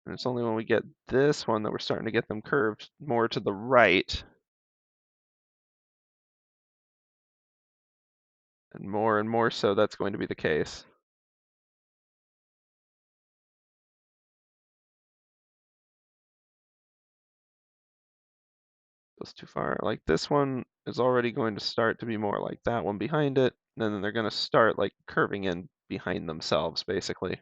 And it's only when we get this one that we're starting to get them curved more to the right. And more so that's going to be the case. Goes too far. Like this one is already going to start to be more like that one behind it. And then they're going to start like curving in behind themselves, basically.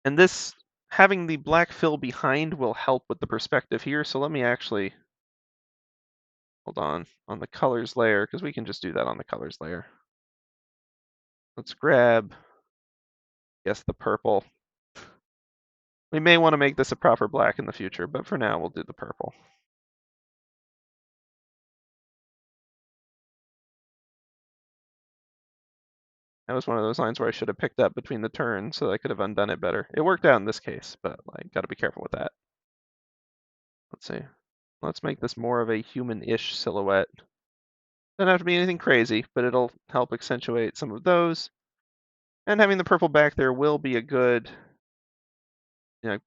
And this, having the black fill behind will help with the perspective here. So let me actually, hold on the colors layer, because we can just do that on the colors layer. Let's grab, guess the purple. We may want to make this a proper black in the future, but for now we'll do the purple. That was one of those lines where I should have picked up between the turns so I could have undone it better. It worked out in this case, but like, gotta be careful with that. Let's see. Let's make this more of a human-ish silhouette. Doesn't have to be anything crazy, but it'll help accentuate some of those. And having the purple back there will be a good,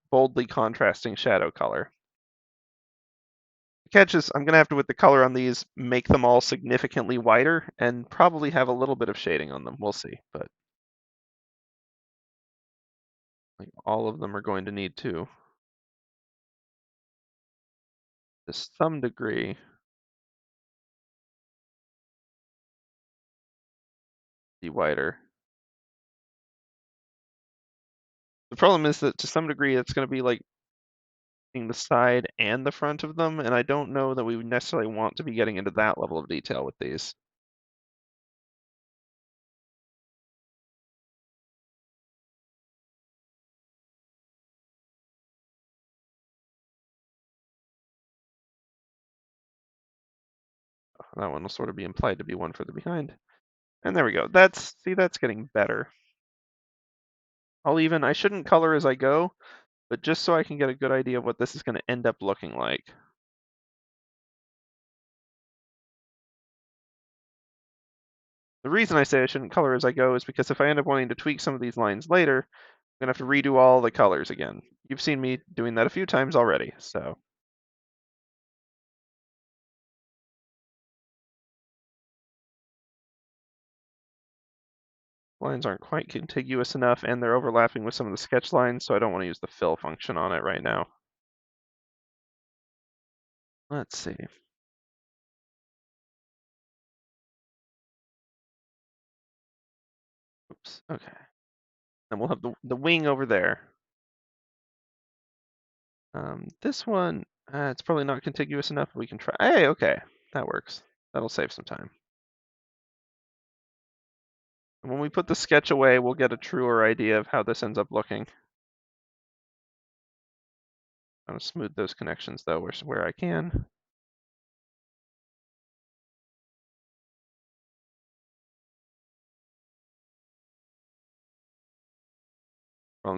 boldly contrasting shadow color. The catch is I'm gonna have to, with the color on these, make them all significantly whiter and probably have a little bit of shading on them. We'll see, but like all of them are going to need to some degree be whiter. The problem is that to some degree it's going to be like the side and the front of them, and I don't know that we necessarily want to be getting into that level of detail with these. That one will sort of be implied to be one further behind. And there we go. That's getting better. I shouldn't color as I go, but just so I can get a good idea of what this is going to end up looking like. The reason I say I shouldn't color as I go is because if I end up wanting to tweak some of these lines later, I'm going to have to redo all the colors again. You've seen me doing that a few times already, so. Lines aren't quite contiguous enough, and they're overlapping with some of the sketch lines, so I don't want to use the fill function on it right now. Let's see. Oops, okay. And we'll have the wing over there. This one, it's probably not contiguous enough. We can try. Hey, okay, that works. That'll save some time. And when we put the sketch away, we'll get a truer idea of how this ends up looking. I'm gonna smooth those connections though, where I can.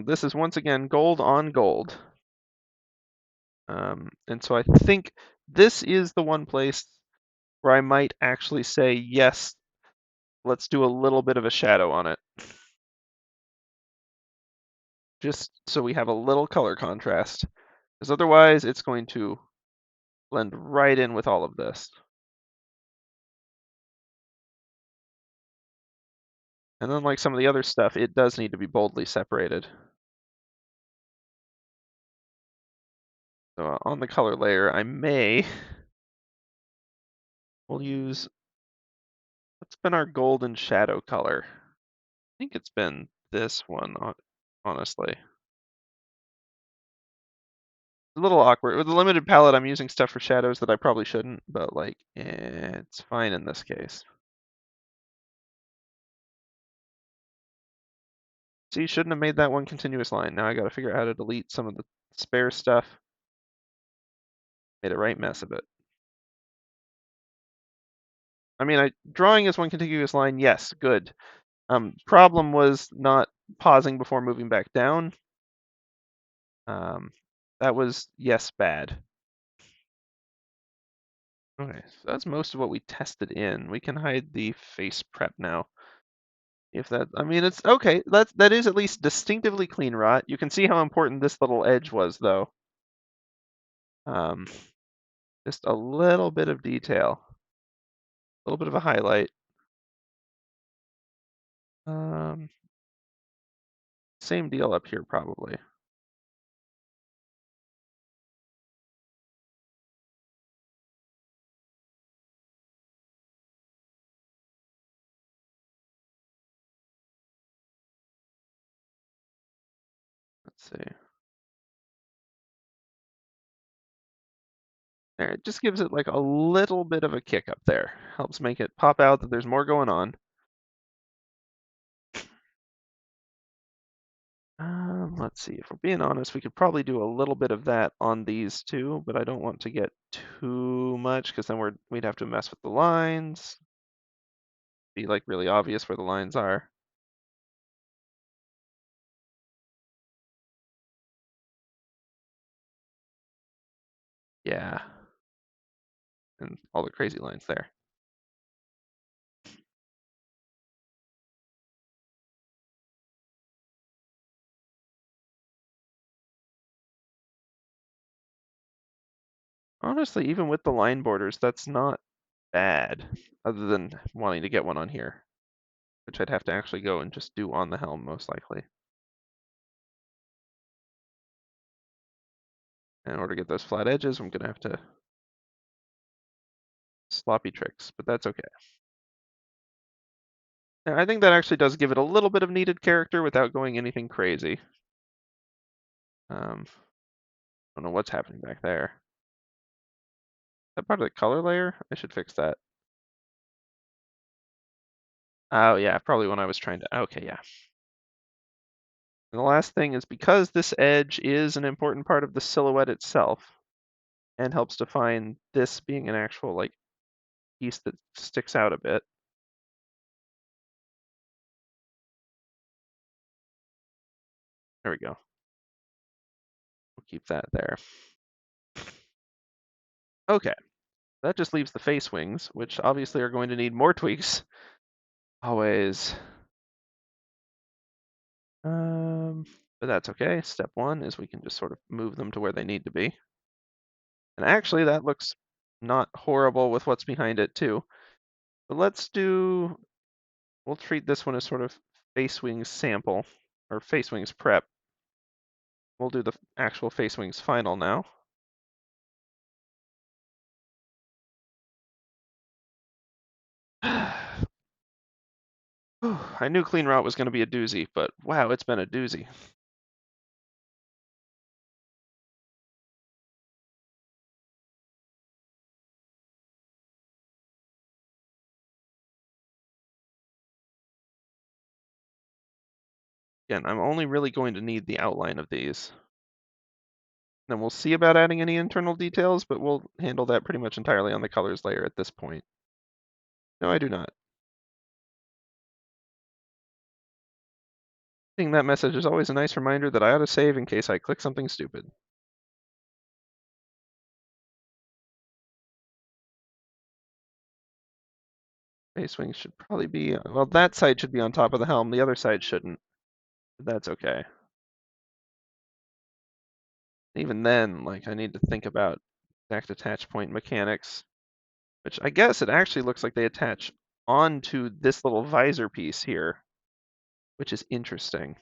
This is once again gold on gold. And so I think this is the one place where I might actually say, yes, let's do a little bit of a shadow on it. Just so we have a little color contrast. Because otherwise it's going to blend right in with all of this. And unlike some of the other stuff, it does need to be boldly separated. So on the color layer, we'll use, what's been our golden shadow color? I think it's been this one, honestly. A little awkward. With a limited palette, I'm using stuff for shadows that I probably shouldn't, but like, it's fine in this case. See, shouldn't have made that one continuous line. Now I gotta figure out how to delete some of the spare stuff. Made a right mess of it. I mean, drawing as one contiguous line, yes, good. Problem was not pausing before moving back down. That was, yes, bad. Okay, so that's most of what we tested in. We can hide the face prep now. If that, I mean, it's okay. That is at least distinctively Cleanrot. You can see how important this little edge was, though. Um, just a little bit of detail, a little bit of a highlight. Um, Same deal up here, probably. Let's see. There, it just gives it like a little bit of a kick up there. Helps make it pop out that there's more going on. Let's see. If we're being honest, we could probably do a little bit of that on these two, but I don't want to get too much because then we'd have to mess with the lines. Be like really obvious where the lines are. Yeah. And all the crazy lines there. Honestly, even with the line borders, that's not bad, other than wanting to get one on here, which I'd have to actually go and just do on the helm, most likely. In order to get those flat edges, I'm going to have to sloppy tricks, but that's okay. And I think that actually does give it a little bit of needed character without going anything crazy. Don't know what's happening back there. Is that part of the color layer? I should fix that. Oh yeah, probably when I was trying to, okay, yeah. And the last thing is because this edge is an important part of the silhouette itself and helps define this being an actual like piece that sticks out a bit. There we go. We'll keep that there. Okay, that just leaves the face wings, which obviously are going to need more tweaks. Always. But that's okay. Step one is we can just sort of move them to where they need to be. And actually, that looks not horrible with what's behind it too. But we'll treat this one as sort of face wings sample, or face wings prep. We'll do the actual face wings final now. I knew Cleanrot was going to be a doozy, but wow, it's been a doozy. Again, I'm only really going to need the outline of these. Then we'll see about adding any internal details, but we'll handle that pretty much entirely on the colors layer at this point. No, I do not. Seeing that message is always a nice reminder that I ought to save in case I click something stupid. Face wings should probably be, well, that side should be on top of the helm, the other side shouldn't. But that's okay. Even then, like, I need to think about exact attach point mechanics, which I guess it actually looks like they attach onto this little visor piece here, which is interesting.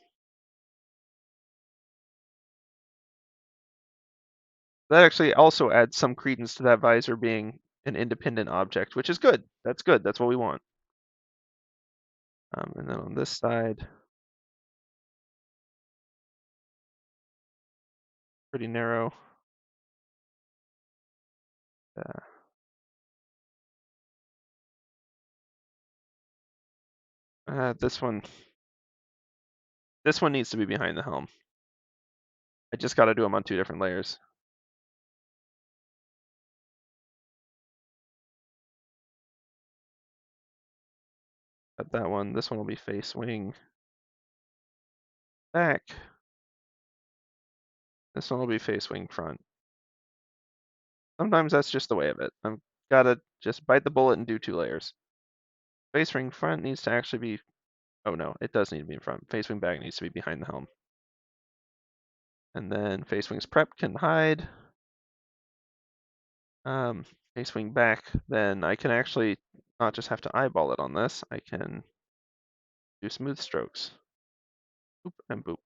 That actually also adds some credence to that visor being an independent object, which is good. That's good. That's what we want. And then on this side, pretty narrow. This one needs to be behind the helm. I just got to do them on 2 different layers. Got that one. This one will be face wing back. This one will be face wing front. Sometimes that's just the way of it. I've got to just bite the bullet and do 2 layers. Face wing front needs to actually be, oh no, it does need to be in front. Face wing back needs to be behind the helm. And then face wings prep can hide. Face wing back, then I can actually not just have to eyeball it on this, I can do smooth strokes. Boop and boop.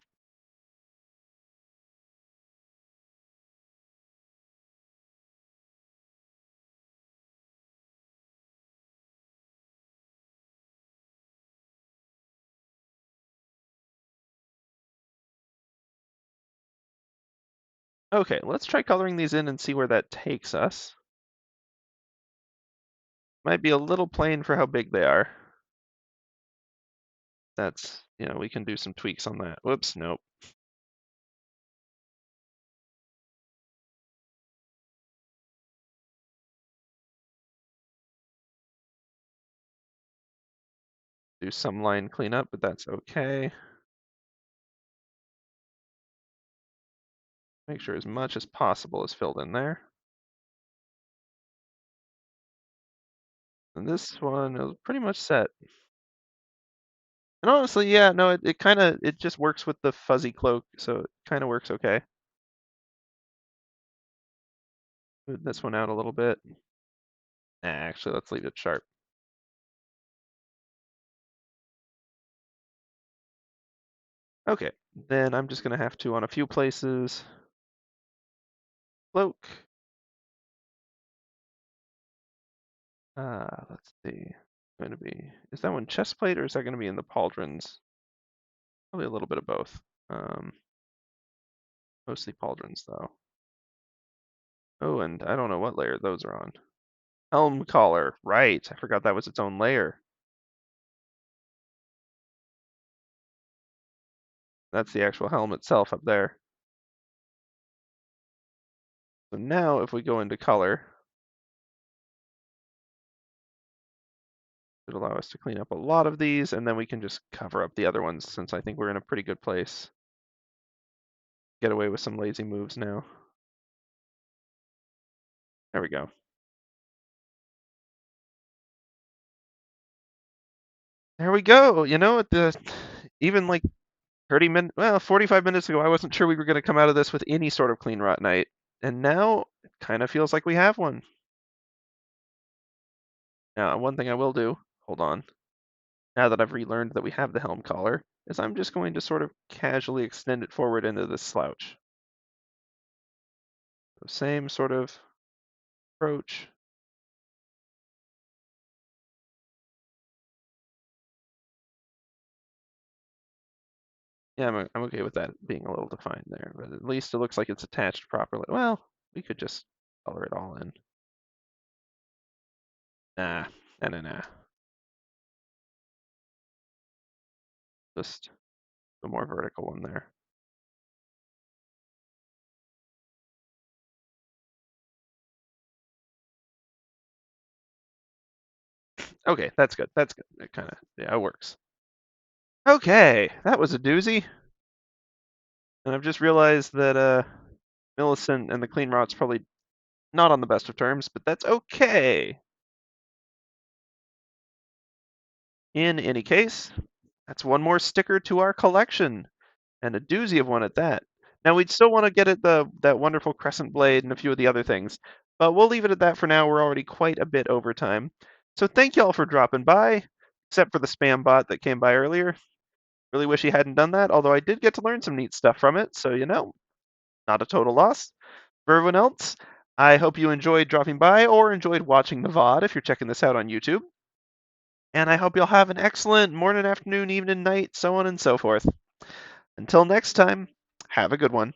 Okay, let's try coloring these in and see where that takes us. Might be a little plain for how big they are. That's, we can do some tweaks on that. Whoops, nope. Do some line cleanup, but that's okay. Make sure as much as possible is filled in there. And this one is pretty much set. And honestly, yeah, no, it just works with the fuzzy cloak, so it kind of works okay. Move this one out a little bit. Actually, let's leave it sharp. Okay, then I'm just gonna have to, on a few places, cloak. Let's see. Going to be, is that one chest plate or is that going to be in the pauldrons? Probably a little bit of both. Mostly pauldrons though. Oh, and I don't know what layer those are on. Helm collar, right. I forgot that was its own layer. That's the actual helm itself up there. So now if we go into color, it'll allow us to clean up a lot of these, and then we can just cover up the other ones since I think we're in a pretty good place. Get away with some lazy moves now. There we go. There we go. Even like 30 minutes, well, 45 minutes ago, I wasn't sure we were going to come out of this with any sort of Cleanrot night. And now it kind of feels like we have one. Now, one thing I will do, hold on, now that I've relearned that we have the helm collar, is I'm just going to sort of casually extend it forward into this slouch. So same sort of approach. Yeah, I'm okay with that being a little defined there, but at least it looks like it's attached properly. Well, we could just color it all in. Nah, nah. Just a more vertical one there. Okay, that's good. That's good. It kind of, yeah, it works. Okay, that was a doozy. And I've just realized that Millicent and the Cleanrot's probably not on the best of terms, but that's okay. In any case, that's one more sticker to our collection, and a doozy of one at that. Now we'd still want to get at that wonderful crescent blade and a few of the other things, but we'll leave it at that for now. We're already quite a bit over time. So thank you all for dropping by, except for the spam bot that came by earlier. Really wish he hadn't done that, although I did get to learn some neat stuff from it, so not a total loss. For everyone else, I hope you enjoyed dropping by or enjoyed watching the VOD if you're checking this out on YouTube. And I hope you'll have an excellent morning, afternoon, evening, night, so on and so forth. Until next time, have a good one.